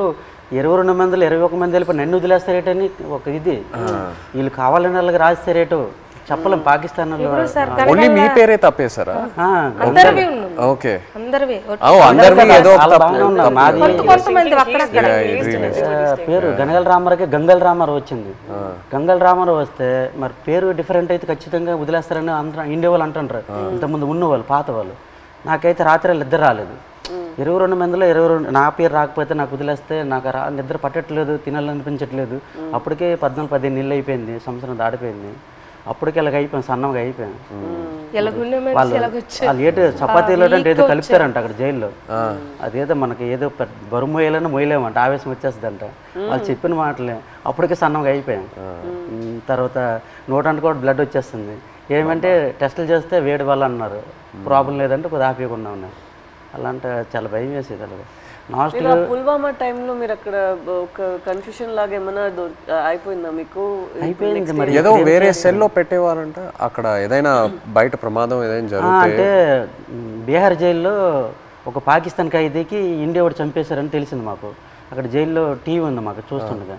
22 మందిలో 21 మంది వెళ్ళిపోయి నన్ను వదిలేస్తారేటని ఒక ఇది వీళ్ళు కావాలని వాళ్ళకి రాస్తారేటో చెప్పలేం పాకిస్తాన్ మీ పేరే తప్పేశారా పేరు గనగల రామారావుకి గంగల్ రామారావు వచ్చింది గంగల్ రామారావు వస్తే మరి పేరు డిఫరెంట్ అయితే ఖచ్చితంగా వదిలేస్తారని ఇండియా వాళ్ళు అంటుంటారు ఇంతకుముందు ఉన్నవాళ్ళు పాత వాళ్ళు నాకైతే రాత్రి నిద్ర రాలేదు 22 మందిలో 22 నా పేరు రాకపోతే నాకు వదిలేస్తే నాకు నిద్ర పట్టట్లేదు తినాలనిపించట్లేదు అప్పటికే 14-15 నెలలు అయిపోయింది సంవత్సరం దాటిపోయింది అప్పటికి ఇలాగ అయిపోయాను సన్నంగా అయిపోయాను వాళ్ళు ఏదో చపాతీలో అంటే ఏదో కలుపుతారంట అక్కడ జైల్లో అదేదో మనకి ఏదో బరువు మోయాలని మోయలేమంట ఆవేశం వచ్చేస్తుందంట వాళ్ళు చెప్పిన మాటలే అప్పటికే సన్నంగా అయిపోయాను తర్వాత నోటానికి కూడా బ్లడ్ వచ్చేస్తుంది ఏమంటే టెస్టులు చేస్తే వేడి వల్ల అన్నారు ప్రాబ్లం లేదంటే కొద్దిగా ఆపేయకుండా ఉన్నారు అలాంటి చాలా భయం వేసేది అలాగే పుల్వామా టైంలో మీరు అక్కడ ఒక కన్ఫ్యూషన్ లాగా ఏమైనా అయిపోయిందా మీకు అయిపోయింది మరి ఏదో వేరే సెల్లో పెట్టేవారంట అక్కడ ఏదైనా బయట ప్రమాదం ఏదైనా జరిగితే అంటే బీహార్ జైల్లో ఒక పాకిస్తాన్ ఖైదీకి ఇండియా వాడు చంపేశారని తెలిసింది మాకు అక్కడ జైల్లో టీవీ ఉంది మాకు చూస్తుండగా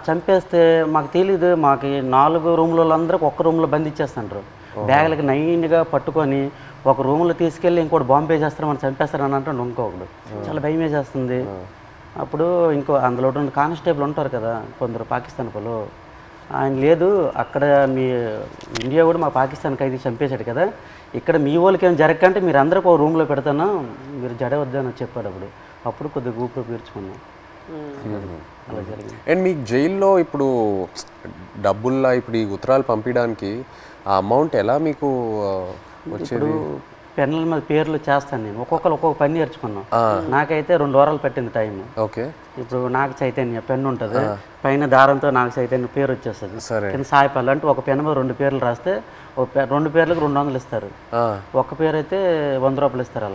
చంపేస్తే మాకు తెలీదు మాకు 4 రూమ్లలో అందరికి ఒక్క రూమ్లో బంధించేస్తుంటారు బ్యాగులకి నైన్గా పట్టుకొని ఒక రూమ్లో తీసుకెళ్ళి ఇంకోటి బాంబు వేసేస్తారు మనం చంపేస్తారని అంటే ఇంకొకడు చాలా భయం వేసేస్తుంది అప్పుడు ఇంకో అందులో కానిస్టేబుల్ ఉంటారు కదా కొందరు పాకిస్తాన్ వాళ్ళు ఆయన లేదు అక్కడ మీ ఇండియా కూడా మా పాకిస్తాన్ ఖైదీ చంపేశాడు కదా ఇక్కడ మీ వాళ్ళకి ఏం జరగకంటే మీరు అందరికి ఒక రూమ్లో పెడతాను మీరు జడవద్దని చెప్పాడు అప్పుడు కొద్దిగా ఊపిరి పీల్చుకున్నాం అలా జరిగింది అండ్ మీకు జైల్లో ఇప్పుడు డబ్బుల్లా ఇప్పుడు ఈ ఉత్తరాలు పంపించడానికి ఆ అమౌంట్ ఎలా మీకు ఇప్పుడు పెన్నుల మీద పేర్లు చేస్తాను నేను ఒక్కొక్కరు ఒక్కొక్క పని నేర్చుకున్నాం నాకైతే 2 వారాలు పట్టింది టైం ఓకే ఇప్పుడు నాకు చైతన్య పెన్ను ఉంటుంది పైన దారంతో నాకు చైతన్య పేరు వచ్చేస్తుంది కింద సాయిపల్లి అంటే ఒక పెన్ను మీద 2 పేర్లు రాస్తే 2 పేర్లకు 200 ఇస్తారు ఒక పేరు అయితే 100 రూపాయలు ఇస్తారు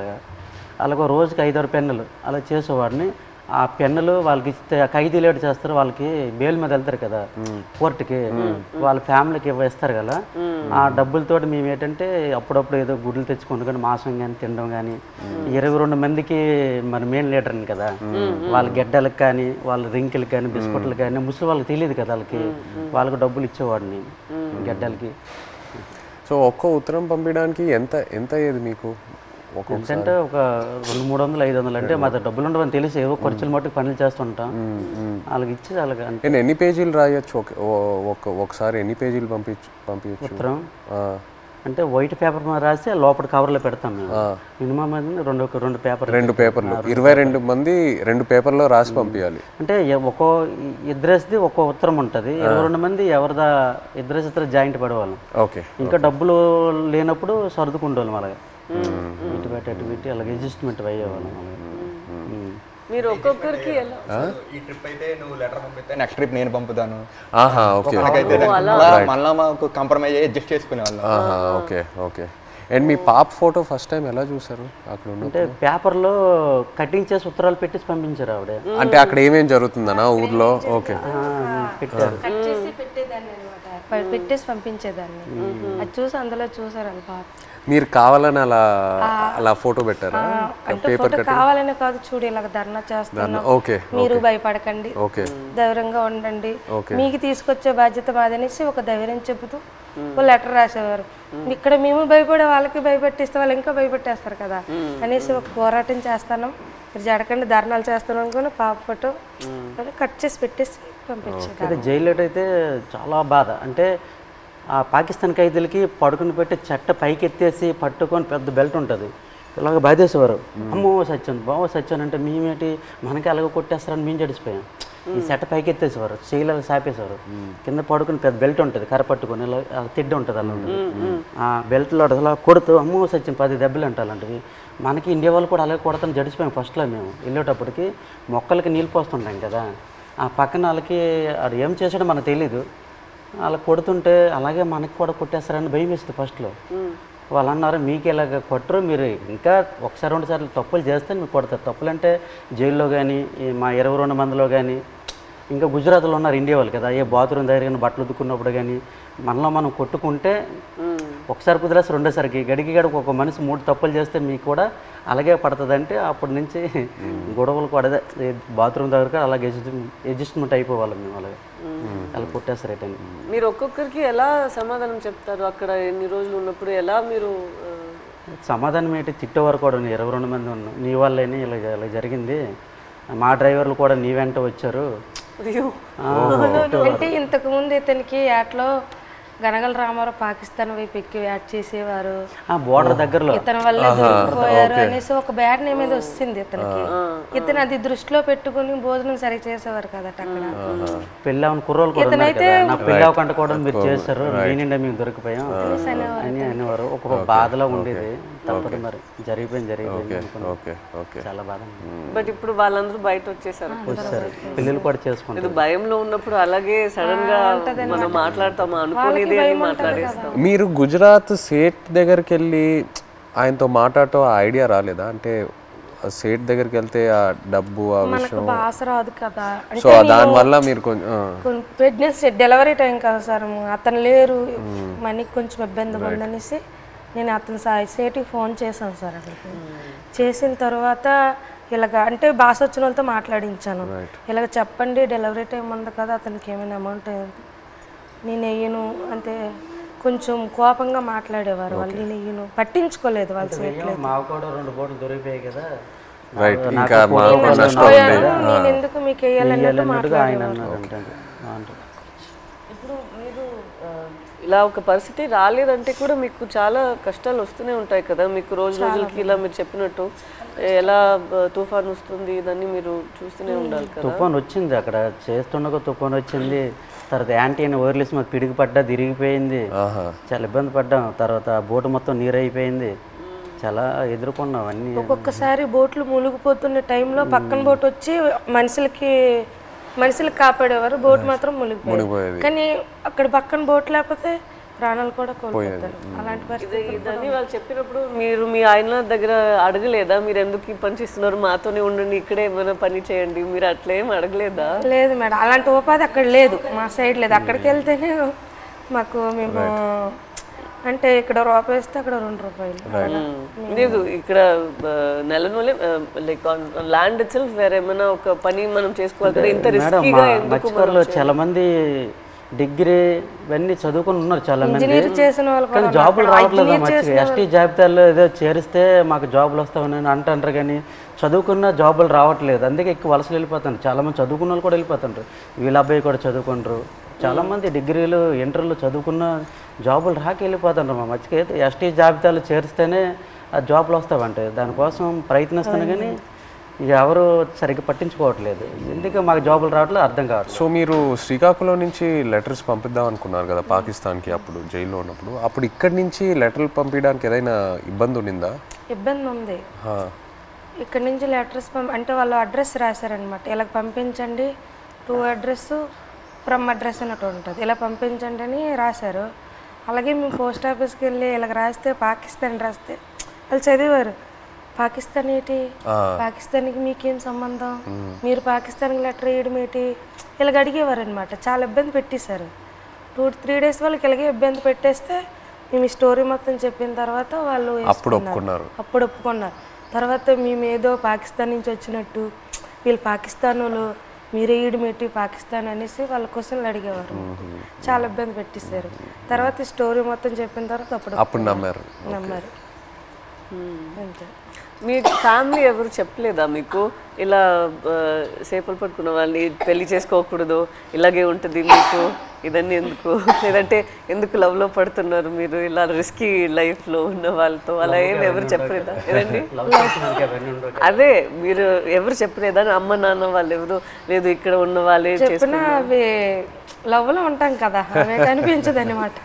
అలాగే రోజుకి 5-6 పెన్నులు అలా చేసేవాడిని ఆ పెన్నులు వాళ్ళకి ఇస్తే ఖైదీలు ఏడు చేస్తారు వాళ్ళకి బెయిల్ మీద వెళ్తారు కదా కోర్టుకి వాళ్ళ ఫ్యామిలీకి ఇస్తారు కదా ఆ డబ్బులతోటి మేము ఏంటంటే అప్పుడప్పుడు ఏదో గుడ్లు తెచ్చుకొని కానీ మాంసం కానీ తినడం కానీ 22 మందికి మన మెయిన్ లీడర్ని కదా వాళ్ళ గెడ్డలకు కానీ వాళ్ళ రింకిలకు కానీ బిస్కెట్లకు కానీ ముసలి వాళ్ళకి తెలియదు కదా వాళ్ళకి డబ్బులు ఇచ్చేవాడిని గెడ్డలకి సో ఒక్క ఉత్తరం పంపించడానికి ఎంత అయ్యేది మీకు ఎంతంటే ఒక 200-300 500 అంటే మాది డబ్బులు ఉండవని తెలిసి ఏవో ఖర్చులు మట్టుకు పనులు చేస్తుంటాం. వాళ్ళకి ఇచ్చి వాళ్ళకి నేను ఎన్ని పేజీలు రాయొచ్చు ఒకసారి ఎన్ని పేజీలు పంపించచ్చు ఉత్తరం అంటే వైట్ పేపర్ మీద రాసి లోపల కవర్లో పెడతాం మేము. మినిమం రెండు పేపర్లు 22 మంది 2 పేపర్లో రాసి పంపించాలి. అంటే ఇద్దరేసిది ఒక్కో ఉత్తరం ఉంటుంది. 22 మంది ఎవరిదా ఇద్దరు జాయింట్ పడేవాళ్ళం. ఓకే. ఇంకా డబ్బులు లేనప్పుడు సర్దుకుంటేవాళ్ళం అలాగే ఇటు పెట్టి అలాగే అడ్జస్ట్మెంట్ అయ్యేవాళ్ళం. మీరు ఒక్కొక్కరికి ఎలా ఈ ట్రిప్ అయితే నువ్వు లెటర్ పంపిస్తే నెక్స్ట్ ట్రిప్ నేను పంపుతాను. ఓకే. మళ్ళీ మాకు కాంప్రమైజ్ అయ్యి అడ్జస్ట్ చేసుకునేవాళ్ళం. ఓకే. అండ్ మీ పాప ఫోటో ఫస్ట్ టైం ఎలా చూసారు అక్కడ? అంటే పేపర్లో కటింగ్ చేసి ఉత్తరాలు పెట్టేసి పంపించారు ఆవిడ. అంటే అక్కడ ఏమేం జరుగుతుందనా ఊర్లో? ఓకే. పెట్టారు, పెట్టేసి పంపించేదాన్ని. అది చూసి అందులో చూసారు పాప. మీరు కావాలని అలా ఫోటో పెట్టారా? ఫోటో కావాలనే కాదు, చూడు ఇలాగ ధర్నా చేస్తున్నాం, మీరు భయపడకండి, ధైర్యంగా ఉండండి, మీకు తీసుకొచ్చే బాధ్యత మాదనేసి ఒక ధైర్యం చెబుతూ ఒక లెటర్ రాసేవారు. ఇక్కడ మేము భయపడే వాళ్ళకి భయపెట్టిస్తే వాళ్ళు ఇంకా భయపెట్టేస్తారు కదా అనేసి ఒక పోరాటం చేస్తాను, మీరు జడకండి ధర్నాలు చేస్తాను అనుకుని పాప ఫోటో కట్ చేసి పెట్టేసి పంపించారు. జైల్లో అయితే చాలా బాధ. అంటే ఆ పాకిస్తాన్ ఖైదీలకి పడుకుని పెట్టి చెట్ట పైకి ఎత్తేసి పట్టుకొని పెద్ద బెల్ట్ ఉంటుంది ఇలాగ బాధేసేవారు. అమ్మో సత్యాను బావ సత్యాను అంటే మేమేంటి మనకి అలాగ కొట్టేస్తారని మేము జడిసిపోయాం. ఈ చెట్ట పైకి ఎత్తేసేవారు, చేయలేక సాపేసేవారు. కింద పడుకుని పెద్ద బెల్ట్ ఉంటుంది కర్ర పట్టుకొని ఇలా తిడ్డ ఉంటుంది అలా ఉంటుంది. ఆ బెల్ట్లో అలా కొడుతూ అమ్మో సత్యం 10 దెబ్బలు అంటే అలాంటివి. మనకి ఇండియా వాళ్ళు కూడా అలాగే కొడతాను జడిసిపోయాం. ఫస్ట్లో మేము వెళ్ళేటప్పటికి మొక్కలకి నీళ్ళు పోస్తుంటాం కదా, ఆ పక్కన వాళ్ళకి అది ఏం చేసాడో మనకు తెలీదు. అలా కొడుతుంటే అలాగే మనకి కూడా కొట్టేస్తారని భయం వేస్తుంది ఫస్ట్లో. వాళ్ళు అన్నారు మీకు ఇలాగ కొట్టరు, మీరు ఇంకా 1-2 సార్లు తప్పులు చేస్తే మీకు కొడతారు. తప్పులు అంటే జైల్లో కానీ మా 22 మందిలో కానీ ఇంకా గుజరాత్లో ఉన్నారు ఇండియా వాళ్ళు కదా, ఏ బాత్రూమ్ దగ్గర కానీ బట్టలు ఉతుక్కున్నప్పుడు కానీ మనలో మనం కొట్టుకుంటే ఒకసారి కుదిరేసి రెండోసారికి గడికి ఒక మనిషి 3 తప్పులు చేస్తే మీకు కూడా అలాగే పడుతుంది. అంటే అప్పటి నుంచి గొడవలు కూడా బాత్రూమ్ దగ్గర అలాగే అడ్జస్ట్మెంట్ అయిపోవాలి మేము. అలాగే అలా కొట్టేస్తారు అయితే. మీరు ఒక్కొక్కరికి ఎలా సమాధానం చెప్తారు అక్కడ ఎన్ని రోజులు ఉన్నప్పుడు? ఎలా మీరు సమాధానం ఏంటి, తిట్టేవారు కూడా 22 మంది ఉన్నాం, నీ వాళ్ళని ఇలా జరిగింది, మా డ్రైవర్లు కూడా నీ వెంట వచ్చారు. అంటే ఇంతకు ముందు ఇతనికి యాట్లో గనగల రామారావు పాకిస్తాన్ వైపు ఎక్కి యాడ్ చేసేవారు, బోర్డర్ దగ్గరలో ఇతని వల్ల దొరికిపోయారు అనేసి ఒక బ్యాడ్ నేమ్ మీద వస్తుంది ఇతనికి. ఇతను అది దృష్టిలో పెట్టుకుని భోజనం సరిగ్గా చేసేవారు కదా అక్కడ. పెళ్ళి అవన్న కుర్రోళ్ళు కూడా నాకు పెళ్ళి అవ్వకుండా కూడా మీరు చేశారు, నేనిండా మేము దొరికిపోయాం అని అనేవారు. ఒక బాధలో ఉండేది. తప్పదు మరి, జరిగిపోయింది చాలా బాధ. బట్ ఇప్పుడు వాళ్ళందరూ బయట వచ్చేసారు, పెళ్ళిళ్ళు కూడా చేసుకుంటారు. భయంలో ఉన్నప్పుడు అలాగే సడన్ గా మనం మాట్లాడతాము అనుకునేది అని మాట్లాడేస్తాం. మీరు గుజరాత్ సేట్ దగ్గరికి వెళ్ళి ఆయనతో మాట్లాడటం ఐడియా రాలేదా? అంటే సేట్ దగ్గరికి వెళ్తే ఆ డబ్బు ఆ విషయం భాష రాదు కదా, సో దానివల్ల మీరు కొంచెం ప్రెగ్నెన్సీ డెలివరీ టైం కదా సార్, అతను లేరు, మనకి కొంచెం ఇబ్బంది ఉందనేసి నేను అతను సేటికి ఫోన్ చేశాను సార్. అక్కడికి చేసిన తర్వాత ఇలాగ అంటే భాష వచ్చిన వాళ్ళతో మాట్లాడించాను, ఇలాగ చెప్పండి డెలివరీ టైం ఉంది కదా, అతనికి ఏమైనా అమౌంట్ నేను వెయ్యను అంటే కొంచెం కోపంగా మాట్లాడేవారు వాళ్ళు. నేను వెయ్యను, పట్టించుకోలేదు వాళ్ళు. మాకు కూడా 2 బోట్లు దొరికిపోయాయి కదా, నేను ఎందుకు మీకు వేయాలన్నట్టు మాట్లాడేవారు. ఇప్పుడు మీరు ఇలా ఒక పరిస్థితి రాలేదంటే కూడా మీకు చాలా కష్టాలు వస్తూనే ఉంటాయి కదా, మీకు రోజుకి ఇలా మీరు చెప్పినట్టు ఎలా తుఫాన్ వస్తుంది దాన్ని మీరు చూస్తూనే ఉండాలి కదా. తుఫాన్ వచ్చింది అక్కడ చేస్తుండగా తుఫాన్ వచ్చింది, తర్వాత యాంటీ అని వైర్లెస్ మాకు పిడికి పడ్డా తిరిగిపోయింది, చాలా ఇబ్బంది పడ్డాం. తర్వాత బోటు మొత్తం నీరు అయిపోయింది, చాలా ఎదుర్కొన్నాం అన్నీ. ఒక్కొక్కసారి బోట్లు మునిగిపోతున్న టైంలో పక్కన బోట్ వచ్చి మనుషులకు కాపాడేవారు, బోట్ మాత్రం మునిగిపోయేది. కానీ అక్కడ పక్కన బోట్ లేకపోతే ప్రాణాలు కూడా కోల్పోతారు. అలాంటి పరిస్థితి ఇదని వాళ్ళు చెప్పినప్పుడు మీరు మీ ఆయన దగ్గర అడగలేదా, మీరు ఎందుకు ఈ పని చేస్తున్నారు, మాతోనే ఉండండి, ఇక్కడే ఏమైనా పని చేయండి, మీరు అట్లా ఏం అడగలేదా? లేదు మేడం, అలాంటి ఉపాధి అక్కడ లేదు, మా సైడ్ లేదు. అక్కడికి వెళ్తేనే మాకు మేము అంటే ఇక్కడ రూపాయి వేస్తే అక్కడ 2 రూపాయలు లేదు. ఇక్కడ నెలనూలే లైక్ ల్యాండ్ ఇట్సెల్ఫ్ వేరే ఏమైనా ఒక పని మనం చేసుకోవాలి కదా, ఇంత రిస్కీగా ఎందుకు? చాలా మంది డిగ్రీ ఇవన్నీ చదువుకుని ఉన్నారు చాలా మంది, ఇంజనీర్ చేసిన వాళ్ళు కానీ జాబులు రావట్లేదు మంచిగా. ఎస్టీ జాబితాల్లో ఏదో చేరిస్తే మాకు జాబులు వస్తామని అంటారు, కానీ చదువుకున్న జాబులు రావట్లేదు. అందుకే ఎక్కువ వలసలు వెళ్ళిపోతారు. చాలామంది చదువుకున్న వాళ్ళు కూడా వెళ్ళిపోతుంటారు. వీళ్ళ అబ్బాయి కూడా చదువుకుంటారు. చాలామంది డిగ్రీలు ఇంటర్లు చదువుకున్న జాబులు రాక వెళ్ళిపోతుంటారు. మా మధ్యకి ఎస్టీ జాబితాలు చేరిస్తేనే ఆ జాబులు వస్తావంటే దానికోసం ప్రయత్నిస్తాను, కానీ ఇక ఎవరు సరిగ్గా పట్టించుకోవట్లేదు. ఎందుకు మాకు జాబులు రావట్లేదు అర్థం కావట్లేదు. సో మీరు శ్రీకాకుళం నుంచి లెటర్స్ పంపిద్దాం అనుకున్నారు కదా పాకిస్తాన్కి, అప్పుడు జైల్లో ఉన్నప్పుడు. అప్పుడు ఇక్కడి నుంచి లెటర్లు పంపించడానికి ఏదైనా ఇబ్బంది ఉండిందా? ఇబ్బంది ఉంది. ఇక్కడ నుంచి లెటర్స్ అంటే వాళ్ళు అడ్రస్ రాశారనమాట, ఇలా పంపించండి, టు అడ్రస్ ఫ్రమ్ అడ్రస్ అన్నట్టు ఉంటుంది, ఇలా పంపించండి అని రాశారు. అలాగే మేము పోస్ట్ ఆఫీస్కి వెళ్ళి ఇలా రాస్తే పాకిస్తాన్ రాస్తే వాళ్ళు చదివారు. పాకిస్తాన్ ఏంటి, పాకిస్తాన్కి మీకేం సంబంధం, మీరు పాకిస్తాన్కి లెటర్ వేయడం ఏంటి, ఇలాగ అడిగేవారు అనమాట. చాలా ఇబ్బంది పెట్టేశారు. 2-3 days వాళ్ళకి ఇలాగే ఇబ్బంది పెట్టేస్తే మేము ఈ స్టోరీ మొత్తం చెప్పిన తర్వాత వాళ్ళు అప్పుడు ఒప్పుకున్నారు. తర్వాత మేము ఏదో పాకిస్తాన్ నుంచి వచ్చినట్టు, వీళ్ళు పాకిస్తాన్ వాళ్ళు, మీరు వేయడం ఏంటి పాకిస్తాన్ అనేసి వాళ్ళ క్వశ్చన్లు అడిగేవారు. చాలా ఇబ్బంది పెట్టేశారు. తర్వాత ఈ స్టోరీ మొత్తం చెప్పిన తర్వాత అప్పుడు నమ్మారు. అంతే. మీ ఫ్యామిలీ ఎవరు చెప్పలేదా మీకు ఇలా చేపలు పట్టుకున్న వాళ్ళని పెళ్లి చేసుకోకూడదు, ఇలాగే ఉంటుంది మీకు, ఇదన్నీ ఎందుకు, లేదంటే ఎందుకు లవ్లో పడుతున్నారు మీరు ఇలా రిస్కీ లైఫ్లో ఉన్న వాళ్ళతో, అలా ఏమి ఎవరు చెప్పలేదా? ఏదండి అదే మీరు ఎవరు చెప్పలేదా? అమ్మ నాన్న వాళ్ళు ఎవరు లేదు ఇక్కడ ఉన్న వాళ్ళే చెప్పినా అవి లవ్లో ఉంటాం కదా, అవే కనిపించదు అనమాట.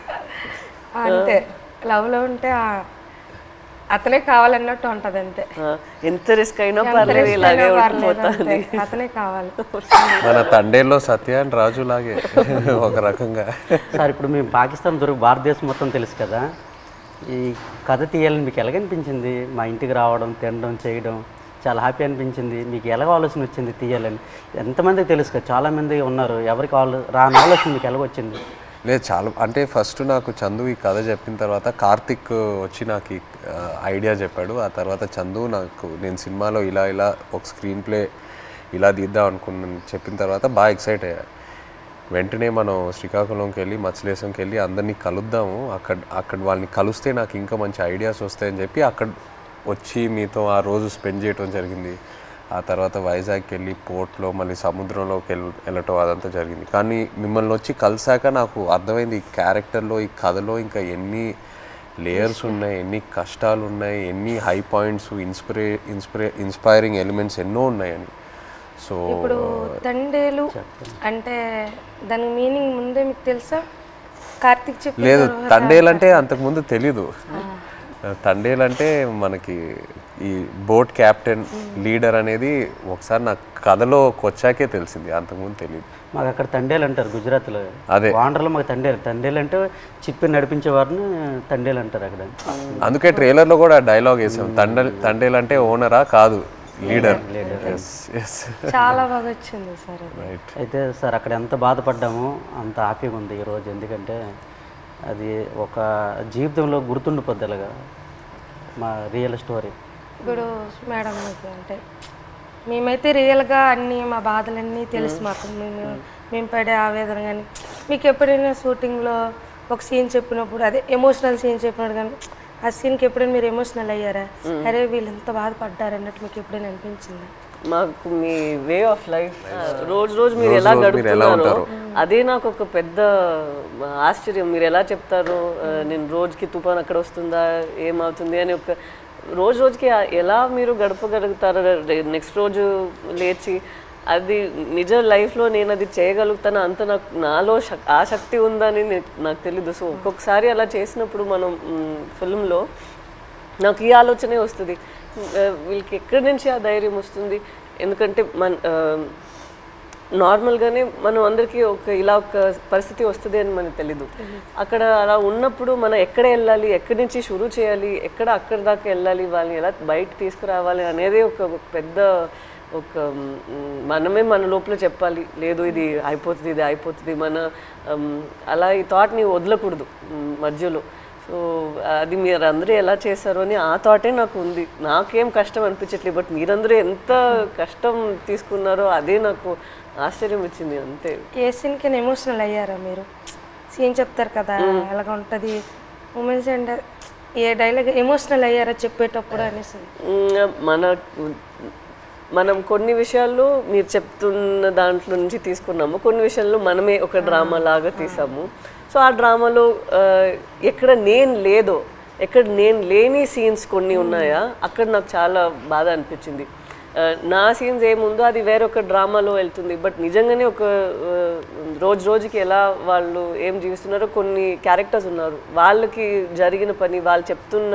అంతే, లవ్లో ఉంటే అతనే కావాలన్నట్టు ఉంటది. అంతే, ఎంత రిస్క్ అయినా పర్లేదు, ఇలాగే ఉండిపోతుంది, అతనే కావాలి. మన తండేల్లో సత్య అండ్ రాజు లాగే ఒక రకంగా. సార్ ఇప్పుడు మేము పాకిస్తాన్ భారతదేశం మొత్తం తెలుసు కదా, ఈ కథ తీయాలని మీకు ఎలాగనిపించింది? మా ఇంటికి రావడం, తినడం, చేయడం చాలా హ్యాపీ అనిపించింది. మీకు ఎలాగ ఆలోచన వచ్చింది తీయాలని? ఎంతమందికి తెలుసు కదా, చాలామంది ఉన్నారు, ఎవరికి రాని ఆలోచన మీకు ఎలాగొచ్చింది? లేదు, చాలా అంటే ఫస్ట్ నాకు చందు ఈ కథ చెప్పిన తర్వాత కార్తిక్ వచ్చి నాకు ఐడియా చెప్పాడు. ఆ తర్వాత చందు నేను సినిమాలో ఇలా ఒక స్క్రీన్ ప్లే ఇలా తీద్దాం అనుకున్నాను చెప్పిన తర్వాత బాగా ఎక్సైట్ అయ్యా. వెంటనే మనం శ్రీకాకుళంకి వెళ్ళి మత్స్యలేశంకి వెళ్ళి అందరినీ కలుద్దాము, అక్కడ వాళ్ళని కలిస్తే నాకు ఇంకా మంచి ఐడియాస్ వస్తాయని చెప్పి అక్కడ వచ్చి మీతో ఆ రోజు స్పెండ్ చేయడం జరిగింది. ఆ తర్వాత వైజాగ్కి వెళ్ళి పోర్ట్లో మళ్ళీ సముద్రంలోకి వెళ్ళటం అదంతా జరిగింది. కానీ మిమ్మల్ని వచ్చి కలిసాక నాకు అర్థమైంది ఈ క్యారెక్టర్లో, ఈ కథలో ఇంకా ఎన్ని లేయర్స్ ఉన్నాయి, ఎన్ని కష్టాలు ఉన్నాయి, ఎన్ని హై పాయింట్స్, ఇన్స్పైరింగ్ ఎలిమెంట్స్ ఎన్నో ఉన్నాయని. సో ఇప్పుడు తండేలు అంటే దాని మీనింగ్ ముందే మీకు తెలుసా? కార్తిక్ చెప్పారు. లేదు, తండేలు అంటే అంతకుముందు తెలీదు. తండేలు అంటే మనకి ఈ బోట్ క్యాప్టెన్ లీడర్ అనేది ఒకసారి నాకు కథలోకి వచ్చాకే తెలిసింది, అంతకుముందు తెలియదు. మాకు అక్కడ తండేలు అంటారు గుజరాత్లో. అదే ఆంధ్రలో మాకు తండేలు అంటే చిప్పి నడిపించే వారిని తండేలు అంటారు అక్కడ. అందుకే ట్రైలర్లో కూడా డైలాగ్ వేసాం, తండేలు అంటే ఓనరా కాదు, లీడర్. చాలా బాగా వచ్చింది సార్. అయితే సార్ అక్కడ ఎంత బాధపడ్డామో అంత హ్యాపీగా ఉంది ఈరోజు. ఎందుకంటే అది ఒక జీవితంలో గుర్తుండిపోద్ది అలాగా మా రియల్ స్టోరీ. ఇప్పుడు మేడం అంటే మేమైతే రియల్గా అన్నీ మా బాధలన్నీ తెలుసు మాకు, మేము పడే ఆవేదన. కానీ మీకు ఎప్పుడైనా షూటింగ్లో ఒక సీన్ చెప్పినప్పుడు, అదే ఎమోషనల్ సీన్ చెప్పినప్పుడు కానీ ఆ సీన్కి ఎప్పుడైనా మీరు ఎమోషనల్ అయ్యారా? అరే వీళ్ళు ఎంత బాధపడ్డారు అన్నట్టు మీకు ఎప్పుడైనా అనిపించిందా? మాకు మీ వే ఆఫ్ లైఫ్ రోజు మీరు ఎలా గడుపుతున్నారో అదే నాకు ఒక పెద్ద ఆశ్చర్యం. మీరు ఎలా చెప్తారు, నేను రోజుకి తుఫాన్ అక్కడ వస్తుందా, ఏమవుతుంది అని ఒక రోజుకి ఎలా మీరు గడపగలుగుతారు? నెక్స్ట్ రోజు లేచి అది నిజ లైఫ్లో నేను అది చేయగలుగుతాను అంత నాలో ఆ శక్తి ఉందని నాకు తెలీదు. సో ఒక్కొక్కసారి అలా చేసినప్పుడు మనం ఫిల్మ్లో నాకు ఈ ఆలోచనే వస్తుంది, వీళ్ళకి ఎక్కడి నుంచి ఆ ధైర్యం వస్తుంది? ఎందుకంటే నార్మల్గానే మనం అందరికీ ఇలా ఒక పరిస్థితి వస్తుంది అని మనకు తెలీదు. అక్కడ అలా ఉన్నప్పుడు మనం ఎక్కడ వెళ్ళాలి, ఎక్కడి నుంచి షురూ చేయాలి, అక్కడి దాకా వెళ్ళాలి, వాళ్ళని ఎలా బయట తీసుకురావాలి అనేది ఒక పెద్ద మనమే మన లోపల చెప్పాలి, లేదు ఇది అయిపోతుంది మన అలా ఈ థాట్ని వదలకూడదు మధ్యలో. సో అది మీరు అందరూ ఎలా చేశారు అని ఆ థాటే నాకు ఉంది. నాకేం కష్టం అనిపించట్లేదు, బట్ మీరందరూ ఎంత కష్టం తీసుకున్నారో అదే నాకు ఆశ్చర్యం ఇచ్చింది అంతే. ఏ సీన్కి ఎమోషనల్ అయ్యారా మీరు? సీన్ చెప్తారు కదా ఎలాగ ఉంటుంది మూమెంట్స్ అండ్ ఏ డైలాగ్ ఎమోషనల్ అయ్యారా చెప్పేటప్పుడు అనేసి? మనం కొన్ని విషయాల్లో మీరు చెప్తున్న దాంట్లో నుంచి తీసుకున్నాము, కొన్ని విషయాల్లో మనమే ఒక డ్రామా లాగా తీసాము. సో ఆ డ్రామాలో ఎక్కడ నేను లేని సీన్స్ కొన్ని ఉన్నాయా, అక్కడ నాకు చాలా బాధ అనిపించింది. నా సీన్స్ ఏముందో అది వేరొక డ్రామాలో వెళ్తుంది, బట్ నిజంగానే ఒక రోజుకి ఎలా వాళ్ళు ఏం జీవిస్తున్నారో కొన్ని క్యారెక్టర్స్ ఉన్నారు, వాళ్ళకి జరిగిన పని వాళ్ళు చెప్తున్న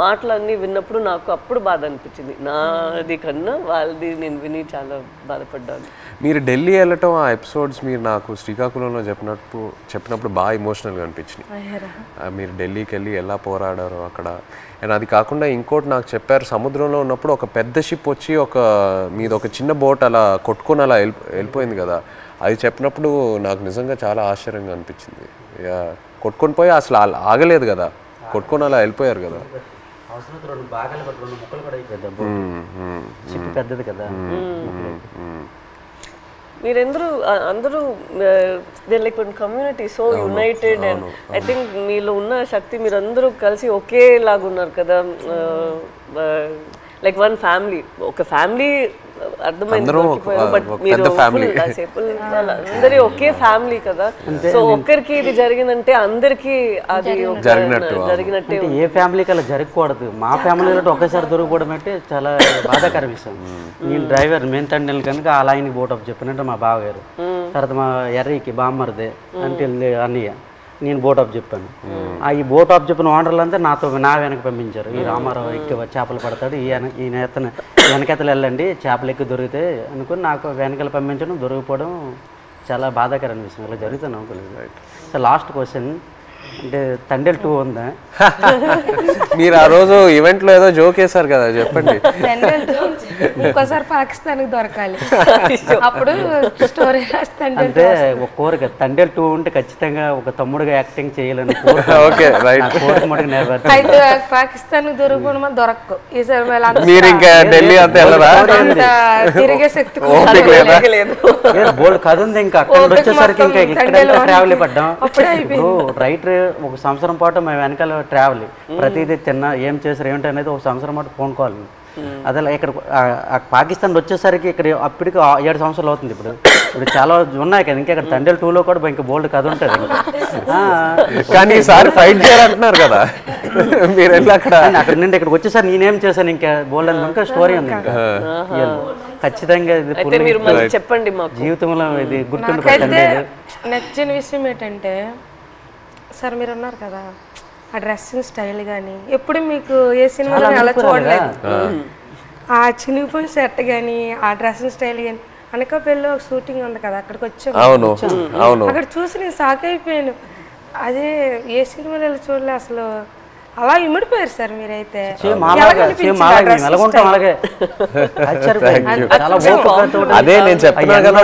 మాటలన్నీ విన్నప్పుడు నాకు అప్పుడు బాధ అనిపించింది. నాది కన్నా వాళ్ళది నేను విని చాలా బాధపడ్డాను. మీరు ఢిల్లీ వెళ్ళటం ఆ ఎపిసోడ్స్ మీరు నాకు శ్రీకాకుళంలో చెప్పినప్పుడు బాగా ఎమోషనల్గా అనిపించినాయి. మీరు ఢిల్లీకి వెళ్ళి ఎలా పోరాడారో అక్కడ. అండ్ అది కాకుండా ఇంకోటి నాకు చెప్పారు, సముద్రంలో ఉన్నప్పుడు ఒక పెద్ద షిప్ వచ్చి మీద ఒక చిన్న బోట్ అలా కొట్టుకొని అలా వెళ్ళిపోయింది కదా, అది చెప్పినప్పుడు నాకు నిజంగా చాలా ఆశ్చర్యంగా అనిపించింది. కొట్టుకొని పోయి అసలు ఆగలేదు కదా, కొట్టుకొని అలా వెళ్ళిపోయారు కదా. పెద్దది కదా. అందరూ they like one community, so United. And I think మీలో ఉన్న శక్తి మీరందరూ కలిసి ఒకేలాగా ఉన్నారు కదా, లైక్ వన్ ఫ్యామిలీ. ఒక ఫ్యామిలీ అర్థమైంది, బట్ మీరు అందరి ఒకే ఫ్యామిలీ కదా. సో ఒక్కరికి ఇది జరిగిందంటే అందరికి అది జరిగినట్టే. ఏ ఫ్యామిలీకి అలా జరగకూడదు. మా ఫ్యామిలీలో ఒకేసారి దొరికిపోవడం అంటే చాలా బాధాకర విషయం. నేను డ్రైవర్ మెయిన్ తండ్రి కనుక ఆ లైన్కి బోట్ అప్ చెప్పినట్టు మా బావగారు, తర్వాత మా ఎర్రీకి బామ్మర్దే అంటే అన్నయ్య, నేను బోట్ ఆఫ్ చెప్పాను. ఈ బోట్ ఆఫ్ చెప్పిన ఓనర్లు అంతా నా వెనక పంపించారు. ఈ రామారావు ఎక్కి చేపలు పడతాడు, ఈ వెనకెతలు వెళ్ళండి చేపలు ఎక్కి దొరికితే అనుకుని నాకు వెనకాల పంపించడం, దొరికిపోవడం చాలా బాధాకర అనిపిస్తుంది. ఇలా జరుగుతుంది అనుకోలేదు. సో లాస్ట్ క్వశ్చన్ అంటే తండేల్ 2 ఉందా? మీరు ఆ రోజు ఈవెంట్లో ఏదో జోక్ వేశారు కదా, చెప్పండి. ఇంకోసారి పాకిస్తాన్కి దొరకాలి, అప్పుడు స్టోరీ అంటే ఒక కోరిక. తండేల్ 2 ఉంటే ఖచ్చితంగా ఒక తమ్ముడుగా యాక్టింగ్ చేయాలని అయితే పాకిస్తాన్ దొరికిపోవడం దొరకకు ఈసారి. మీరు ఇంకా ఢిల్లీ అంతా వెళ్ళరా? తిరిగే శక్తి బోల్డ్ కథ ఉంది. ఇంకా అక్కడ వచ్చేసరికి ఇంకా ఇక్కడ ట్రావెల్ పడ్డాం. రైటర్ ఒక సంవత్సరం పాటు మేము వెనకాల ట్రావెల్, ప్రతిదీ తిన్నా ఏం చేశారు ఏంటి అనేది ఒక సంవత్సరం పాటు ఫోన్ కాల్. అదే ఇక్కడ పాకిస్తాన్ వచ్చేసరికి ఇక్కడ అప్పటికి 7 సంవత్సరాలు అవుతుంది. ఇప్పుడు చాలా ఉన్నాయి కదా, ఇంకా ఇక్కడ తండేల్ 2లో కూడా ఇంకా బోల్డ్ కథ ఉంటుంది. కానీ ఈసారి ఫైట్ చేయాలంటున్నారు కదా మీరు అక్కడ నుండి ఇక్కడికి వచ్చేసరికి నేనేం చేశాను ఇంకా బోల్డ్ అని ఇంకా స్టోరీ ఉంది. ఇంకా ఖచ్చితంగా ఇది చెప్పండి జీవితంలో ఇది గుర్తుండిపోతుంది. నచ్చిన విషయం ఏంటంటే సార్ మీరు ఉన్నారు కదా, ఆ డ్రెస్సింగ్ స్టైల్ కానీ ఎప్పుడు మీకు ఏ సినిమాలో అలా చూడలేదు. ఆ చినిగిపోయిన షర్ట్ కానీ ఆ డ్రెస్సింగ్ స్టైల్ కానీ. అనకాపల్లిలో ఒక షూటింగ్ ఉంది కదా, అక్కడికి వచ్చాము. అక్కడ చూసి నేను షాక్ అయిపోయాను. అదే ఏ సినిమాలో చూడలే అసలు. అలా ఇమిడిపోయారు సార్ మీరైతే. అదే నేను చెప్తున్నా కదా,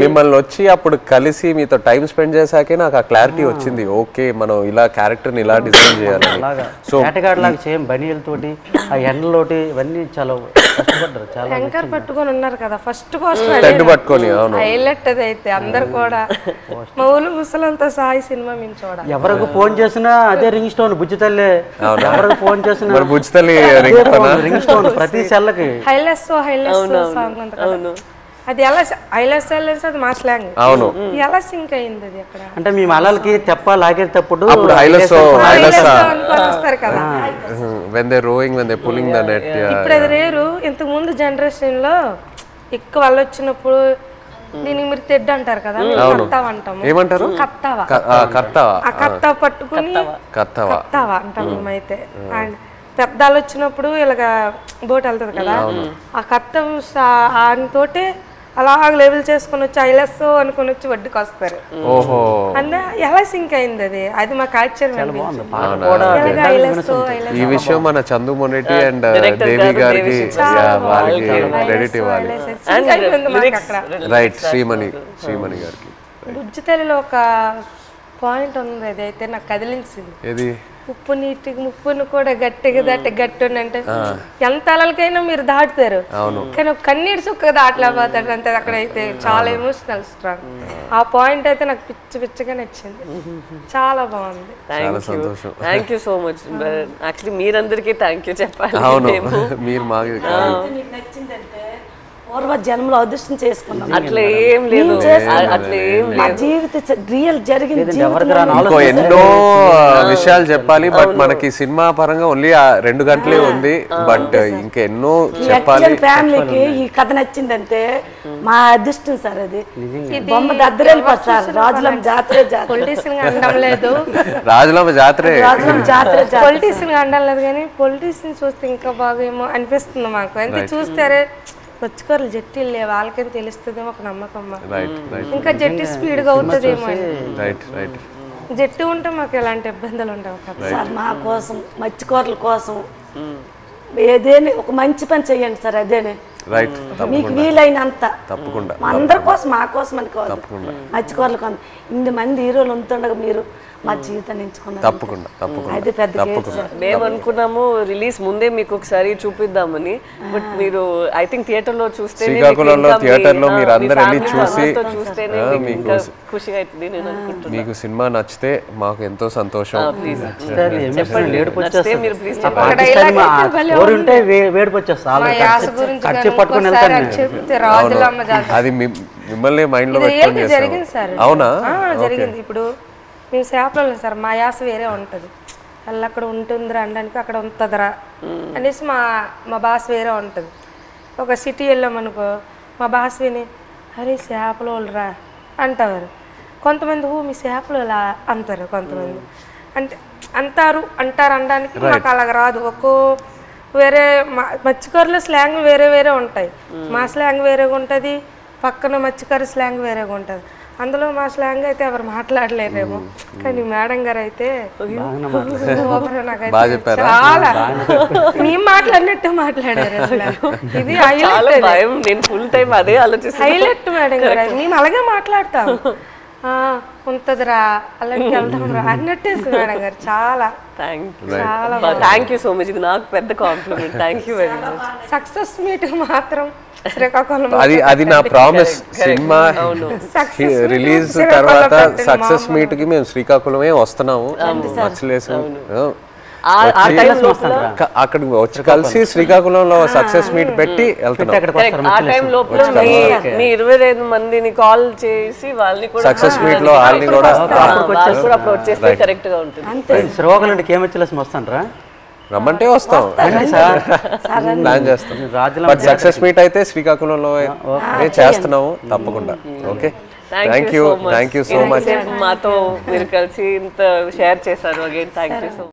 మిమ్మల్ని వచ్చి అప్పుడు కలిసి మీతో టైం స్పెండ్ చేశాకే నాకు ఆ క్లారిటీ వచ్చింది. ఓకే మనం ఇలా క్యారెక్టర్ని ఇలా డిజైన్ చేయాలి. సో సేమ్ బనీలతోటి ఆ ఎండలోటి ఇవన్నీ చాలా కష్టపడ్డారు. చాలా యాంకర్ పట్టుకొని ఉన్నారు కదా ఫస్ట్ పోస్ట్ పట్టుకొని హైలైట్ అది అయితే అందరు కూడా మా ఊళ్ళు ముసలంతా సాయి సినిమా మేము చూడాలి. ఎవరికి ఫోన్ చేసినా అదే రింగ్ స్టోన్ బుజ్జి తల్లి. ఎవరికి ఫోన్ చేసినా రింగ్ స్టోన్ ప్రతి సెల్లకి హైలెస్ సాంగ్ అంత కదా. అది ఎలా హైలెస్ అది మా స్లాంగ్. అవును, ఎలా సింక్ అయింది అది అక్కడ అంటే మీ మలాలకి తెప్ప లాగేటప్పుడు వస్తారు కదా when they rowing when they pulling the net. ఇప్పుడు అది రేరు. ఇంతకు ముందు జనరేషన్ లో ఎక్కువ వాళ్ళు వచ్చినప్పుడు దీనికి మీరు తెడ్డు అంటారు కదా, కత్తావా అంటాము. ఏమంటారు? కత్తావా. ఆ కత్తా పట్టుకుని కత్తావా అంటాం మేమైతే. అండ్ పెద్దలు వచ్చినప్పుడు ఇలాగా బోట్ వెళ్తుంది కదా, ఆ కత్త తోటే అలా లెవెల్ చేసుకుని వచ్చి ఐలెస్ అనుకుని వచ్చి వడ్డీకి వస్తారు. అంటే ఎలా సింక్ అయింది అది, అది మాకు ఆశ్చర్యం. ఈ విషయం మన చందు మొనెటి అండ్ దేవి గారికి క్రెడిట్ ఇవ్వాలి. రైట్, శ్రీమణి గారికి. బుజ్జితల్లిలో ఒక పాయింట్ ఉంది, అది అయితే నాకు కదిలించింది. ఏది? ఉప్పును కూడా గట్టిగా దాటి గట్టి అంటే ఎంత అలలకైనా మీరు దాటుతారు, కానీ ఒక కన్నీటి చుక్క దాటలేకపోతాడు అంతే. అక్కడైతే చాలా ఎమోషనల్ స్ట్రాంగ్. ఆ పాయింట్ అయితే నాకు పిచ్చిగా నచ్చింది, చాలా బాగుంది. Thank you so much. Actually మీరందరికీ థ్యాంక్ యూ చెప్పాలి. మీరు మాకు నచ్చిందంటే పూర్వ జన్మలో అదృష్టం చేసుకున్నాం. అట్లా ఏం లేదు, అట్లా ఏం మా జీవితం రియల్ జరిగింది. ఇంకో ఎన్నో విషయాలు చెప్పాలి, బట్ మనకి సినిమా పరంగా ఓన్లీ 2 గంటలే ఉంది, బట్ ఇంకా ఎన్నో చెప్పాలి. ఫ్యామిలీకి ఈ కథ నచ్చిందంటే మా అదృష్టం సార్. అది బొమ్మ దగ్గర వెళ్ళిపోతుంది సార్. రాజులమ్మ జాతరే పొలిటీషియన్ అనడం లేదు, రాజులమ్మ జాతరే పొలిటీషియన్ అనడం లేదు, కానీ పొలిటీషియన్ చూస్తే ఇంకా బాగా ఏమో అనిపిస్తుంది మాకు. అంటే చూస్తారే పచ్చికూరలు జట్టీలు లేవు, వాళ్ళకేం తెలుస్తుందేమో ఒక నమ్మకం. ఇంకా జట్టి స్పీడ్గా అవుతుందేమో. జట్టు ఉంటే మాకు ఎలాంటి ఇబ్బందులు ఉండవు కదా సార్. మా కోసం మత్స్యకూరల కోసం ఏదేని ఒక మంచి పని చెయ్యండి సార్. అదేనే మీకు వీలైనంత తప్పకుండా అందరి కోసం, మా కోసం అనుకోవాలి. మత్స్యకూరల కోసం 8 మంది హీరోలు ఉంటుండగా మీరు మా జీవితాన్ని ఎంచుకున్నారు. తప్పకుండా అది పెద్ద కేసు సార్. మేము అనుకున్నాము రిలీజ్ ముందే మీకు ఒకసారి చూపిద్దామని, బట్ మీరు ఐ థింక్ థియేటర్ లో చూస్తే శ్రీకాకుళంలో థియేటర్ లో మీరు అందరూ వెళ్ళి చూసి ఖుషిగా అవుతుంది. నేను అనుకుంటున్నాను మీకు సినిమా నచ్చితే మాకు ఎంతో సంతోషం. అది మిమ్మల్ని మైండ్ లో పెట్టుకొని చేస్తాం. అవునా? జరిగింది. ఇప్పుడు మేము చేపలు సార్, మా యాస వేరే ఉంటుంది. అలా అక్కడ ఉంటుందిరా అనడానికి అక్కడ ఉంటుందిరా అనేసి మా భాష వేరే ఉంటుంది. ఒక సిటీ వెళ్ళామనుకో మా భాష విని అరే చేపలు వాళ్ళరా అంటారు. కొంతమంది మీ చేపలు ఇలా అంటారు. కొంతమంది అంటే అంటారు అనడానికి మాకు అలాగ రాదు. ఒక్కో వేరే మత్స్యకారుల స్లాంగ్ వేరే వేరే ఉంటాయి. మా స్లాంగ్ వేరేగా ఉంటుంది, పక్కన మత్స్యకారు స్లాంగ్ వేరేగా ఉంటుంది. అందులో మా స్లాంగ్ అయితే ఎవరు మాట్లాడలేరేమో, కానీ మేడం గారు అయితే చాలా మేము మాట్లాడినట్టు మాట్లాడారు. ఇది హైలైట్ మేడం గారు. మేము అలాగే మాట్లాడతాం, ఉంటదిరా అలాంటి వెళ్దాం రా అన్నట్టే మేడం గారు. చాలా థ్యాంక్ యూ సో మచ్. ఇది నాకు పెద్ద compliment. Thank you very much. Success meet మాత్రం శ్రీకాకుళం అది నా ప్రామిస్. సినిమా రిలీజ్ తర్వాత సక్సెస్ మీట్ కి మేము శ్రీకాకుళమే వస్తున్నాము. అక్కడికి వచ్చి కలిసి శ్రీకాకుళంలో సక్సెస్ మీట్ పెట్టి వెళ్తున్నాం. ఆ టైం లోపల మీ 25 మందిని కాల్ చేసి వాళ్ళని కూడా సక్సెస్ మీట్ లో వాళ్ళని కూడా అప్రోచ్ చేస్తే కరెక్ట్ గా ఉంటుంది. శ్రీకాకుళం కేమచ్చిలేసి వస్తానరా? రమ్మంటే వస్తాం, ప్లాన్ చేస్తాం. బట్ సక్సెస్ మీట్ అయితే శ్రీకాకుళంలో చేస్తున్నాము తప్పకుండా. Okay, thank you so much. మాతో మీరు కలిసి ఇంత షేర్ చేశారు. Again thank you so much.